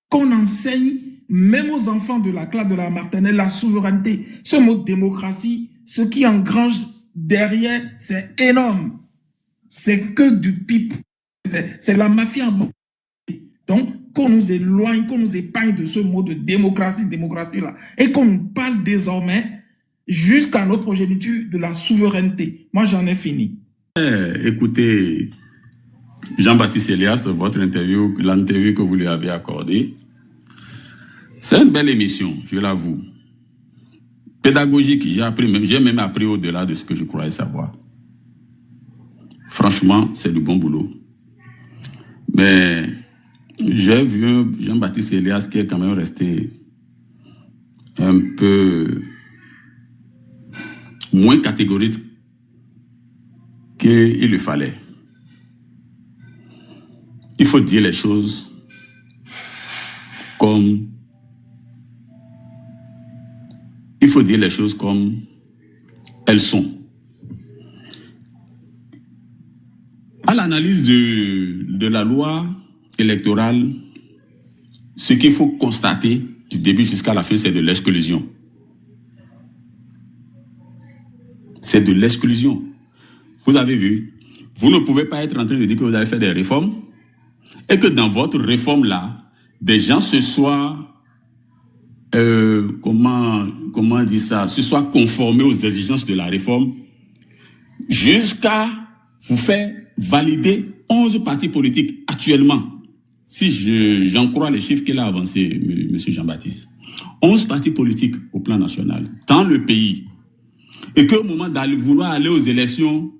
qu'on enseigne même aux enfants de la classe de la maternelle la souveraineté. Ce mot démocratie, ce qui engrange derrière, c'est énorme. C'est que du pipe. C'est la mafia. Donc, qu'on nous éloigne, qu'on nous épargne de ce mot de démocratie là, et qu'on nous parle désormais, jusqu'à notre progéniture, de la souveraineté. Moi, j'en ai fini. Écoutez, Jean-Baptiste Elias, l'interview que vous lui avez accordée, c'est une belle émission, je l'avoue. Pédagogique, j'ai même appris au-delà de ce que je croyais savoir. Franchement, c'est du bon boulot. Mais j'ai vu Jean-Baptiste Elias qui est quand même resté un peu moins catégorique qu'il le fallait. Il faut dire les choses comme elles sont. À l'analyse de la loi électorale, ce qu'il faut constater du début jusqu'à la fin, c'est de l'exclusion. C'est de l'exclusion. Vous avez vu, vous ne pouvez pas être en train de dire que vous avez fait des réformes et que dans votre réforme-là, des gens se soient, comment dire ça, se soient conformés aux exigences de la réforme jusqu'à vous faire valider 11 partis politiques actuellement. Si j'en crois les chiffres qu'il a avancés, M. Jean-Baptiste. 11 partis politiques au plan national, dans le pays. Et qu'au moment d'aller vouloir aller aux élections,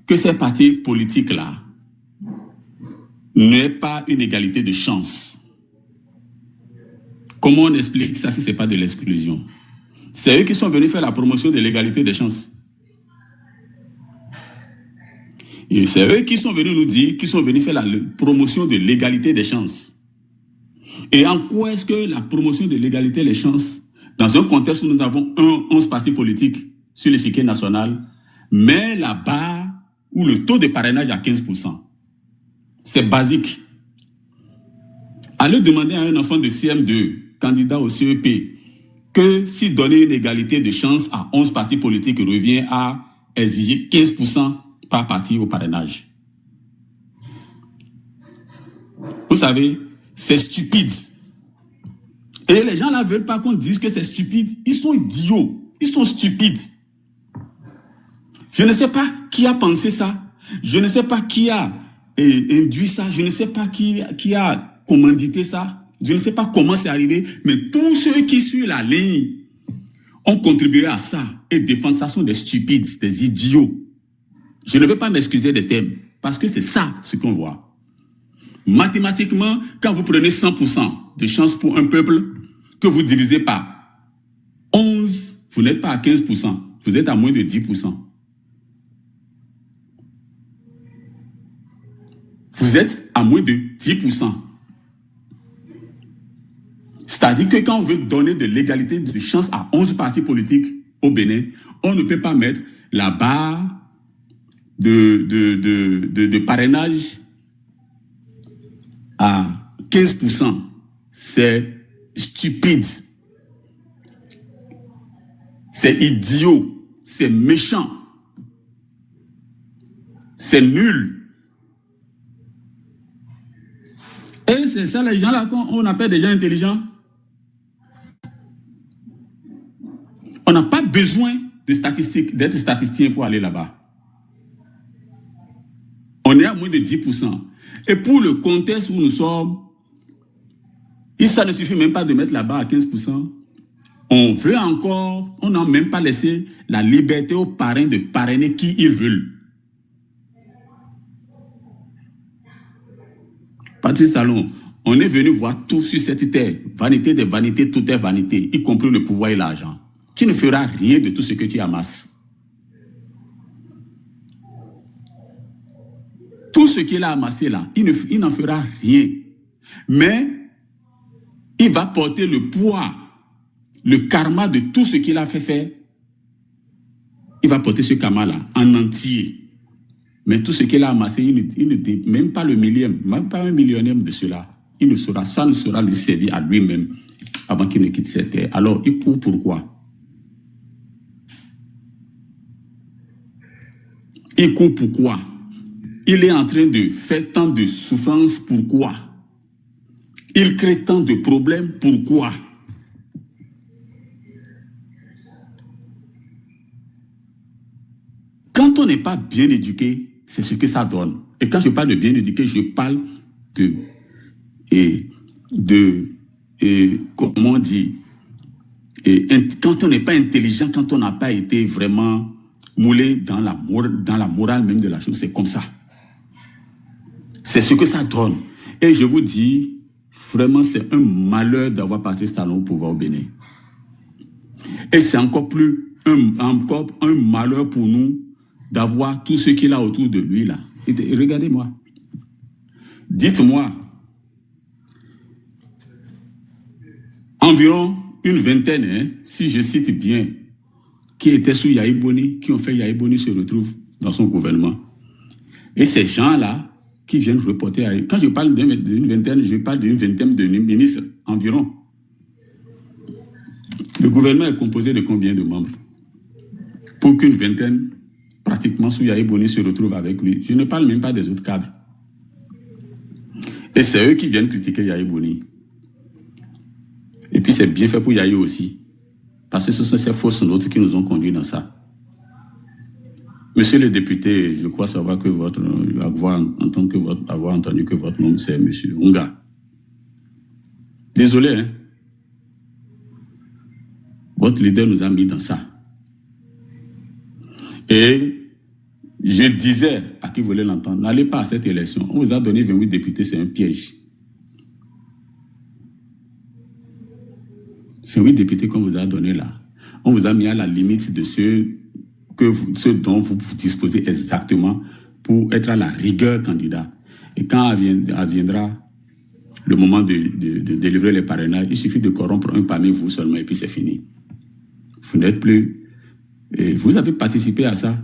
que ces partis politiques-là n'est pas une égalité de chance. Comment on explique ça si ce n'est pas de l'exclusion? C'est eux qui sont venus faire la promotion de l'égalité des chances. Et c'est eux qui sont venus nous dire, qui sont venus faire la promotion de l'égalité des chances. Et en quoi est-ce que la promotion de l'égalité des chances, dans un contexte où nous avons 11 partis politiques sur l'échiquier national, met la barre ou le taux de parrainage à 15%? C'est basique. Allez demander à un enfant de CM2, candidat au CEP, que si donner une égalité de chance à 11 partis politiques revient à exiger 15% par parti au parrainage. Vous savez, c'est stupide. Et les gens là ne veulent pas qu'on dise que c'est stupide. Ils sont idiots. Ils sont stupides. Je ne sais pas qui a pensé ça. Je ne sais pas qui a induit ça. Je ne sais pas qui a commandité ça. Je ne sais pas comment c'est arrivé. Mais tous ceux qui suivent la ligne ont contribué à ça et défendent ça sont des stupides, des idiots. Je ne vais pas m'excuser des thèmes parce que c'est ça ce qu'on voit. Mathématiquement, quand vous prenez 100% de chance pour un peuple, que vous divisez par 11, vous n'êtes pas à 15%, vous êtes à moins de 10%. Vous êtes à moins de 10%. C'est-à-dire que quand on veut donner de l'égalité de chance à 11 partis politiques au Bénin, on ne peut pas mettre la barre de parrainage à 15%. C'est stupide. C'est idiot. C'est méchant. C'est nul. Et c'est ça les gens là qu'on appelle des gens intelligents. On n'a pas besoin de statistiques, d'être statisticien pour aller là-bas. On est à moins de 10%. Et pour le contexte où nous sommes, ça ne suffit même pas de mettre la barre à 15%. On veut encore, on n'a même pas laissé la liberté aux parrains de parrainer qui ils veulent. Patrice Talon, on est venu voir tout sur cette terre. Vanité des vanités, tout est vanité, y compris le pouvoir et l'argent. Tu ne feras rien de tout ce que tu amasses. Tout ce qu'il a amassé là, il n'en fera rien. Mais il va porter le poids, le karma de tout ce qu'il a fait faire. Il va porter ce karma-là en entier. Mais tout ce qu'il a amassé, il ne dit même pas le millième, même pas un millionième de cela. Ça ne sera lui servir à lui-même avant qu'il ne quitte cette terre. Alors, il court pourquoi? Il court pourquoi? Il est en train de faire tant de souffrances, pourquoi? Il crée tant de problèmes, pourquoi? Quand on n'est pas bien éduqué, c'est ce que ça donne. Et quand je parle de bien éduqué, je parle comment on dit, quand on n'est pas intelligent, quand on n'a pas été vraiment moulé dans la morale même de la chose, c'est comme ça. C'est ce que ça donne. Et je vous dis, vraiment, c'est un malheur d'avoir Patrice Talon au pouvoir au Bénin. Et c'est encore un malheur pour nous d'avoir tout ce qu'il a autour de lui là. Et regardez-moi. Dites-moi, environ une vingtaine, si je cite bien, qui étaient sous Yahi Boni, qui ont fait Yahi Boni se retrouvent dans son gouvernement. Et ces gens-là, qui viennent reporter, quand je parle d'une vingtaine, je parle d'une vingtaine de ministres environ. Le gouvernement est composé de combien de membres? Pour qu'une vingtaine, pratiquement sous Yahi Boni, se retrouve avec lui. Je ne parle même pas des autres cadres. Et c'est eux qui viennent critiquer Yahi Boni. Et puis c'est bien fait pour Yahi aussi. Parce que ce sont ces fausses notes qui nous ont conduits dans ça. Monsieur le député, je crois savoir que avoir entendu que votre nom c'est Monsieur Unga. Désolé, hein. Votre leader nous a mis dans ça. Et Je disais à qui voulait l'entendre, n'allez pas à cette élection. On vous a donné 28 députés, c'est un piège. 28 députés qu'on vous a donné là, on vous a mis à la limite de ce dont vous disposez exactement pour être à la rigueur candidat. Et quand viendra le moment de délivrer les parrainages, il suffit de corrompre un parmi vous seulement et puis c'est fini. Vous n'êtes plus... Et vous avez participé à ça.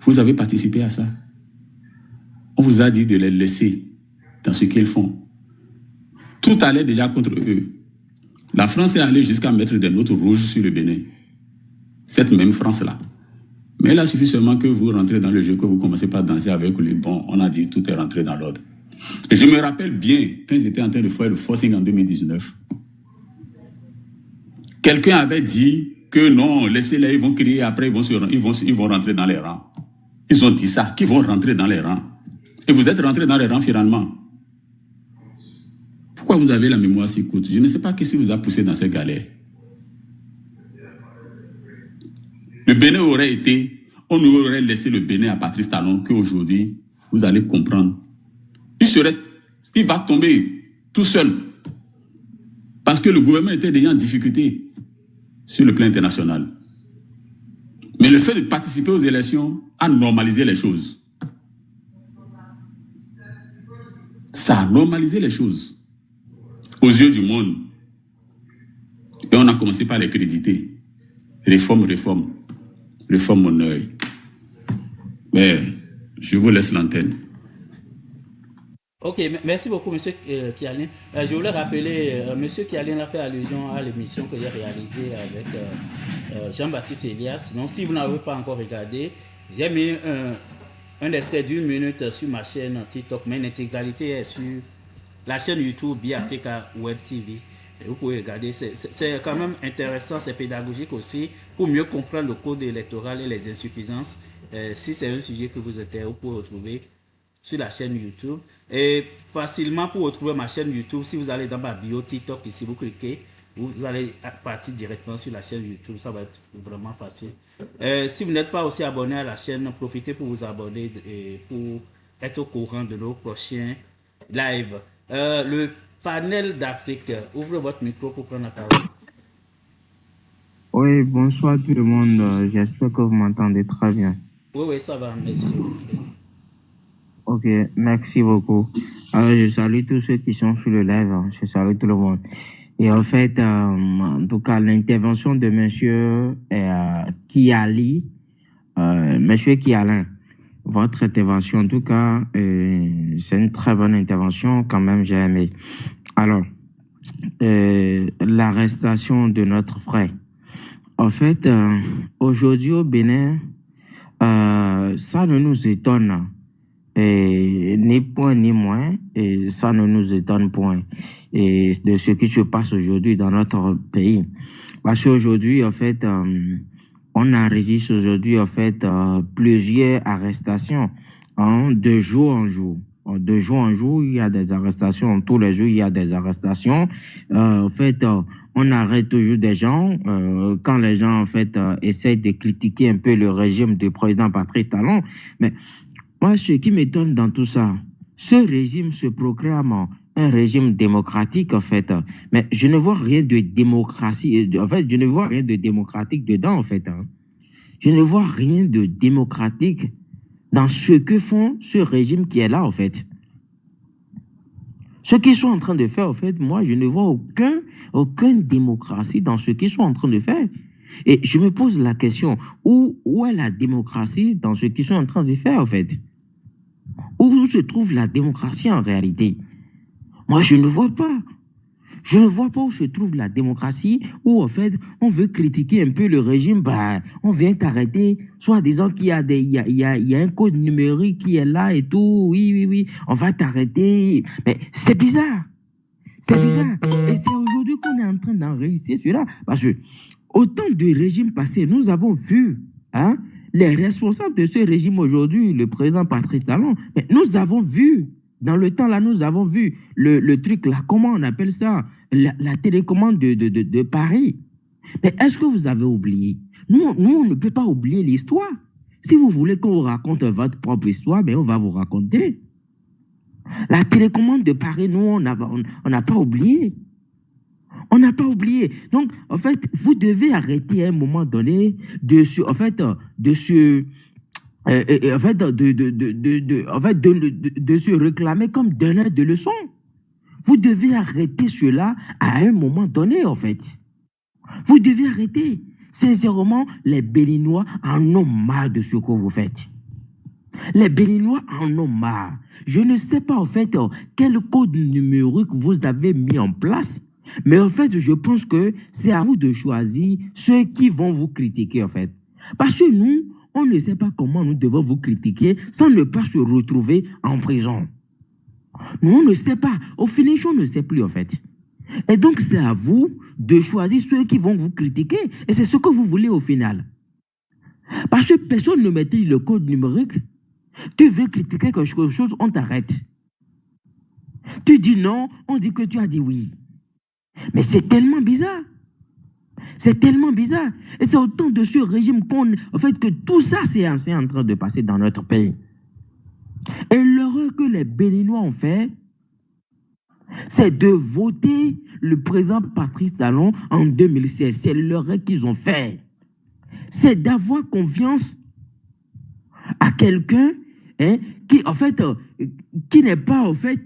Vous avez participé à ça. On vous a dit de les laisser dans ce qu'ils font. Tout allait déjà contre eux. La France est allée jusqu'à mettre des notes rouges sur le Bénin. Cette même France-là. Mais il a suffi seulement que vous rentrez dans le jeu, que vous commencez par danser avec les bons. On a dit tout est rentré dans l'ordre. Et je me rappelle bien, quand ils étaient en train de faire le forcing en 2019, quelqu'un avait dit que non, laissez-les, ils vont crier, après ils vont rentrer dans les rangs. Ils ont dit ça, qu'ils vont rentrer dans les rangs. Et vous êtes rentrés dans les rangs finalement. Pourquoi vous avez la mémoire si courte? Je ne sais pas qui vous a poussé dans ces galères. Le Bénin aurait été, on nous aurait laissé le Bénin à Patrice Talon, qu'aujourd'hui, vous allez comprendre. Il va tomber tout seul. Parce que le gouvernement était déjà en difficulté sur le plan international. Mais le fait de participer aux élections a normalisé les choses. Ça a normalisé les choses aux yeux du monde. Et on a commencé par les créditer. Réforme mon œil. Mais je vous laisse l'antenne. Ok, merci beaucoup, M. Kialin. Je voulais rappeler, M. Kialin a fait allusion à l'émission que j'ai réalisée avec Jean-Baptiste Elias. Donc, si vous n'avez pas encore regardé, j'ai mis un extrait d'1 minute sur ma chaîne TikTok, mais l'intégralité est sur la chaîne YouTube BAPK Web TV. Et vous pouvez regarder, c'est quand même intéressant, c'est pédagogique aussi, pour mieux comprendre le code électoral et les insuffisances. Si c'est un sujet que vous intéresse, vous pouvez retrouver sur la chaîne YouTube. Et facilement pour retrouver ma chaîne YouTube, si vous allez dans ma bio TikTok, ici vous cliquez, vous allez partir directement sur la chaîne YouTube, ça va être vraiment facile. Si vous n'êtes pas aussi abonné à la chaîne, profitez pour vous abonner et pour être au courant de nos prochains lives. Le panel d'Afrique, ouvrez votre micro pour prendre la parole. Oui, bonsoir tout le monde, j'espère que vous m'entendez très bien. Oui, ça va, merci. Ok, merci beaucoup. Alors, je salue tous ceux qui sont sur le live, je salue tout le monde. Et en fait, en tout cas, l'intervention de monsieur Kiali, monsieur Kialin, votre intervention, en tout cas, c'est une très bonne intervention, quand même, j'ai aimé. Alors, l'arrestation de notre frère. En fait, aujourd'hui au Bénin, ça ne nous étonne ni point ni moins, et ça ne nous étonne point et de ce qui se passe aujourd'hui dans notre pays. Parce qu'aujourd'hui, en fait, on enregistre aujourd'hui, en fait, plusieurs arrestations de jour en jour. De jour en jour, il y a des arrestations. Tous les jours, il y a des arrestations. En fait, on arrête toujours des gens. Quand les gens, en fait, essayent de critiquer un peu le régime du président Patrice Talon. Mais moi, ce qui m'étonne dans tout ça, ce régime se proclame un régime démocratique, en fait. Mais je ne vois rien de démocratie. En fait, je ne vois rien de démocratique dedans, en fait. Je ne vois rien de démocratique dans ce que font ce régime qui est là, en fait. Ce qu'ils sont en train de faire, en fait, moi, je ne vois aucune démocratie dans ce qu'ils sont en train de faire. Et je me pose la question, où est la démocratie dans ce qu'ils sont en train de faire, en fait? Où se trouve la démocratie en réalité? Moi, je ne vois pas. Je ne vois pas où se trouve la démocratie, où en fait, on veut critiquer un peu le régime, bah, on vient t'arrêter, soit disant qu'il y a un code numérique qui est là et tout, oui, on va t'arrêter. Mais c'est bizarre. C'est bizarre. Et c'est aujourd'hui qu'on est en train d'enregistrer cela. Parce que autant de régimes passés, nous avons vu les responsables de ce régime aujourd'hui, le président Patrice Talon, mais nous avons vu, dans le temps là, nous avons vu le truc là, comment on appelle ça, la télécommande de Paris. Mais est-ce que vous avez oublié Nous, on ne peut pas oublier l'histoire. Si vous voulez qu'on vous raconte votre propre histoire, ben on va vous raconter. La télécommande de Paris, nous, on n'a pas oublié. On n'a pas oublié. Donc, en fait, vous devez arrêter à un moment donné de se réclamer comme donneur de leçons. Vous devez arrêter cela à un moment donné, en fait. Vous devez arrêter. Sincèrement, les Béninois en ont marre de ce que vous faites. Les Béninois en ont marre. Je ne sais pas, en fait, quel code numérique vous avez mis en place, mais en fait, je pense que c'est à vous de choisir ceux qui vont vous critiquer, en fait. Parce que nous, on ne sait pas comment nous devons vous critiquer sans ne pas se retrouver en prison. Nous, on ne sait pas. Au finish, on ne sait plus, en fait. Et donc, c'est à vous de choisir ceux qui vont vous critiquer. Et c'est ce que vous voulez au final. Parce que personne ne maîtrise le code numérique. Tu veux critiquer quelque chose, on t'arrête. Tu dis non, on dit que tu as dit oui. Mais c'est tellement bizarre. C'est tellement bizarre. Et c'est autant de ce régime en fait, que tout ça, c'est en train de passer dans notre pays. Et l'erreur que les Béninois ont fait, c'est de voter le président Patrice Talon en 2016. C'est l'erreur qu'ils ont fait. C'est d'avoir confiance à quelqu'un qui, en fait, qui n'est pas, en fait,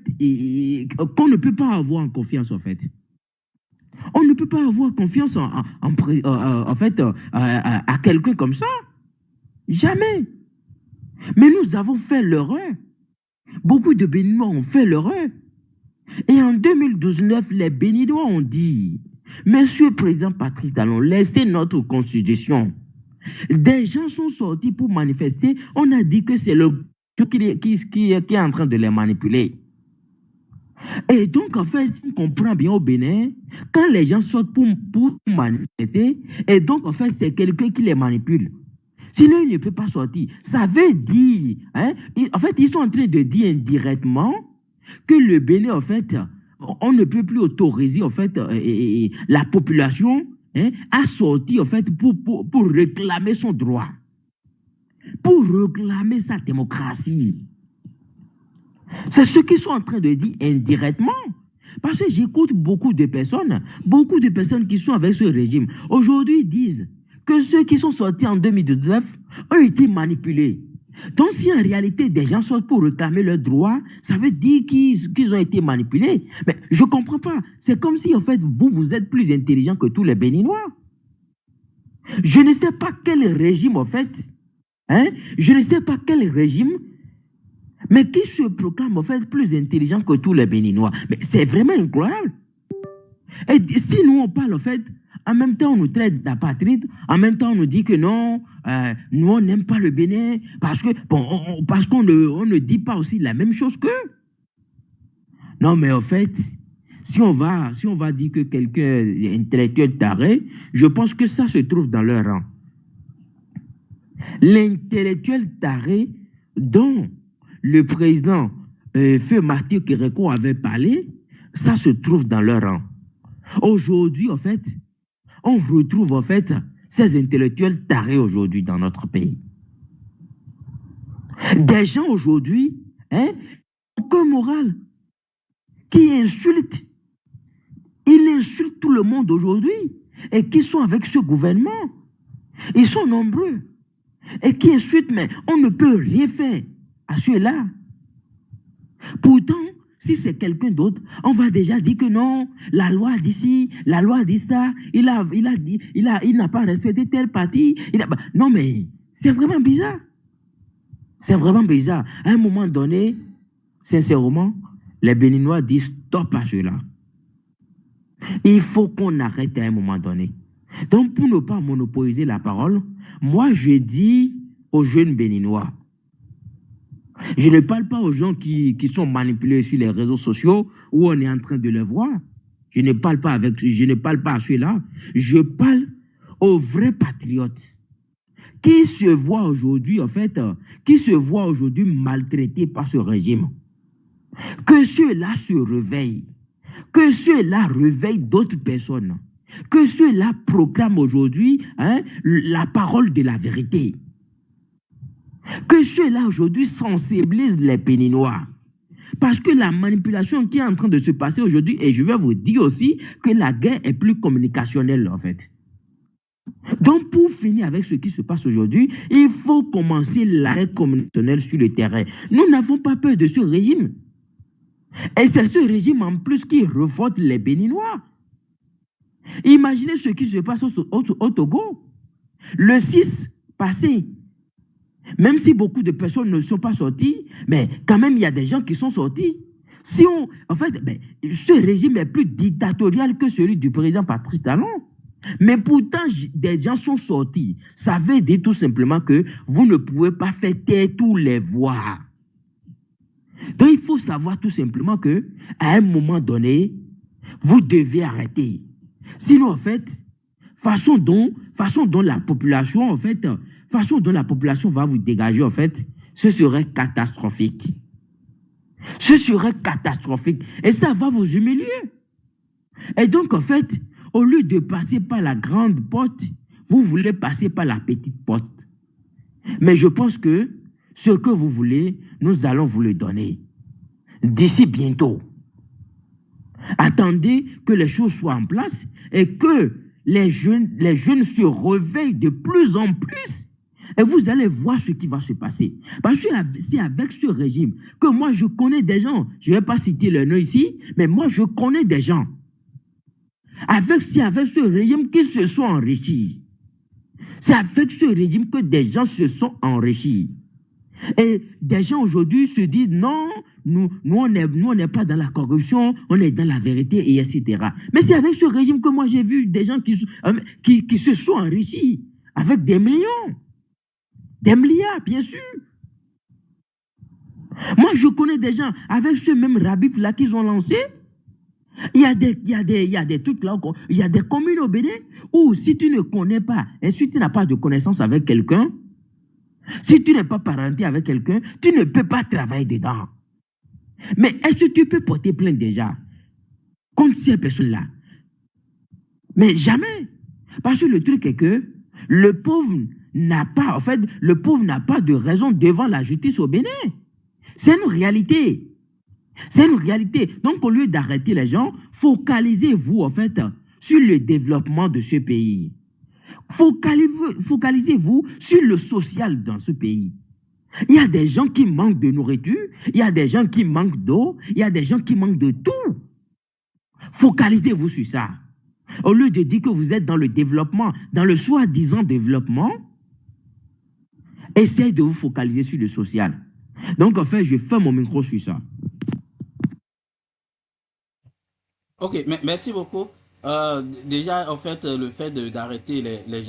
qu'on ne peut pas avoir en confiance, en fait. On ne peut pas avoir confiance en fait, à quelqu'un comme ça. Jamais. Mais nous avons fait l'erreur. Beaucoup de Béninois ont fait l'erreur. Et en 2019, les Béninois ont dit, Monsieur le Président Patrice Talon, laissez notre constitution. Des gens sont sortis pour manifester. On a dit que c'est le qui est en train de les manipuler. Et donc, en fait, on comprend bien au Bénin, quand les gens sortent pour manifester, et donc, en fait, c'est quelqu'un qui les manipule. Sinon, il ne peut pas sortir. Ça veut dire, en fait, ils sont en train de dire indirectement que le Bénin, en fait, on ne peut plus autoriser, en fait, la population à sortir, en fait, pour réclamer son droit, pour réclamer sa démocratie. C'est ce qu'ils sont en train de dire indirectement. Parce que j'écoute beaucoup de personnes qui sont avec ce régime. Aujourd'hui, disent que ceux qui sont sortis en 2019 ont été manipulés. Donc, si en réalité des gens sortent pour réclamer leurs droits, ça veut dire qu'ils ont été manipulés. Mais je ne comprends pas. C'est comme si, en fait, vous êtes plus intelligent que tous les Béninois. Je ne sais pas quel régime, en fait, je ne sais pas quel régime, mais qui se proclame, en fait, plus intelligent que tous les Béninois. Mais c'est vraiment incroyable. Et si nous, on parle, en fait, en même temps, on nous traite d'apatrides, en même temps, on nous dit que non, nous, on n'aime pas le Bénin, parce qu'on ne dit pas aussi la même chose qu'eux. Non, mais en fait, si on va dire que quelqu'un est intellectuel taré, je pense que ça se trouve dans leur rang. L'intellectuel taré dont le président Feu Martyr Kérékou avait parlé, ça se trouve dans leur rang. Aujourd'hui, en fait, on retrouve, en fait, ces intellectuels tarés aujourd'hui dans notre pays. Des gens aujourd'hui, aucun moral, qui insultent. Ils insultent tout le monde aujourd'hui et qui sont avec ce gouvernement. Ils sont nombreux et qui insultent, mais on ne peut rien faire à ceux-là. Pourtant, si c'est quelqu'un d'autre, on va déjà dire que non, la loi dit ci, la loi dit ça, il n'a pas respecté tel parti. Non, mais c'est vraiment bizarre. C'est vraiment bizarre. À un moment donné, sincèrement, les Béninois disent stop à cela. Il faut qu'on arrête à un moment donné. Donc, pour ne pas monopoliser la parole, moi, je dis aux jeunes Béninois, je ne parle pas aux gens qui sont manipulés sur les réseaux sociaux où on est en train de les voir. Je ne parle pas à ceux-là. Je parle aux vrais patriotes qui se voient aujourd'hui, en fait, maltraités par ce régime. Que ceux-là se réveillent. Que ceux-là réveillent d'autres personnes que ceux-là proclament aujourd'hui la parole de la vérité. Que ceux-là aujourd'hui sensibilisent les Béninois. Parce que la manipulation qui est en train de se passer aujourd'hui, et je vais vous dire aussi que la guerre est plus communicationnelle en fait. Donc pour finir avec ce qui se passe aujourd'hui, il faut commencer la guerre communicationnelle sur le terrain. Nous n'avons pas peur de ce régime. Et c'est ce régime en plus qui révolte les Béninois. Imaginez ce qui se passe au Togo. Le 6 passé, même si beaucoup de personnes ne sont pas sorties, mais quand même, il y a des gens qui sont sortis. En fait, ce régime est plus dictatorial que celui du président Patrice Talon. Mais pourtant, des gens sont sortis. Ça veut dire tout simplement que vous ne pouvez pas faire taire tous les voix. Donc, il faut savoir tout simplement que à un moment donné, vous devez arrêter. Sinon, en fait, façon dont la population, va vous dégager, en fait, ce serait catastrophique. Ce serait catastrophique. Et ça va vous humilier. Et donc, en fait, au lieu de passer par la grande porte, vous voulez passer par la petite porte. Mais je pense que ce que vous voulez, nous allons vous le donner. D'ici bientôt. Attendez que les choses soient en place et que les jeunes se réveillent de plus en plus. Et vous allez voir ce qui va se passer. Parce que c'est avec ce régime que moi je connais des gens. Je ne vais pas citer leur nom ici, mais moi je connais des gens. C'est avec ce régime qu'ils se sont enrichis. C'est avec ce régime que des gens se sont enrichis. Et des gens aujourd'hui se disent non, nous on n'est pas dans la corruption, on est dans la vérité, et etc. Mais c'est avec ce régime que moi j'ai vu des gens qui se sont enrichis avec des millions, des milliards, bien sûr. Moi je connais des gens avec ce même rabif là qu'ils ont lancé. Il y a des trucs là, il y a des communes au Bénin où si tu ne connais pas et si tu n'as pas de connaissance avec quelqu'un, si tu n'es pas parenté avec quelqu'un, tu ne peux pas travailler dedans. Mais est-ce que tu peux porter plainte déjà contre ces personnes-là? Mais jamais. Parce que le truc est que le pauvre n'a pas de raison devant la justice au Bénin. C'est une réalité. C'est une réalité. Donc, au lieu d'arrêter les gens, focalisez-vous, en fait, sur le développement de ce pays. Focalisez-vous sur le social dans ce pays. Il y a des gens qui manquent de nourriture, il y a des gens qui manquent d'eau, il y a des gens qui manquent de tout. Focalisez-vous sur ça. Au lieu de dire que vous êtes dans le développement, dans le soi-disant développement, essayez de vous focaliser sur le social. Donc, en fait, je fais mon micro sur ça. Ok, merci beaucoup. Déjà, en fait, le fait d'arrêter les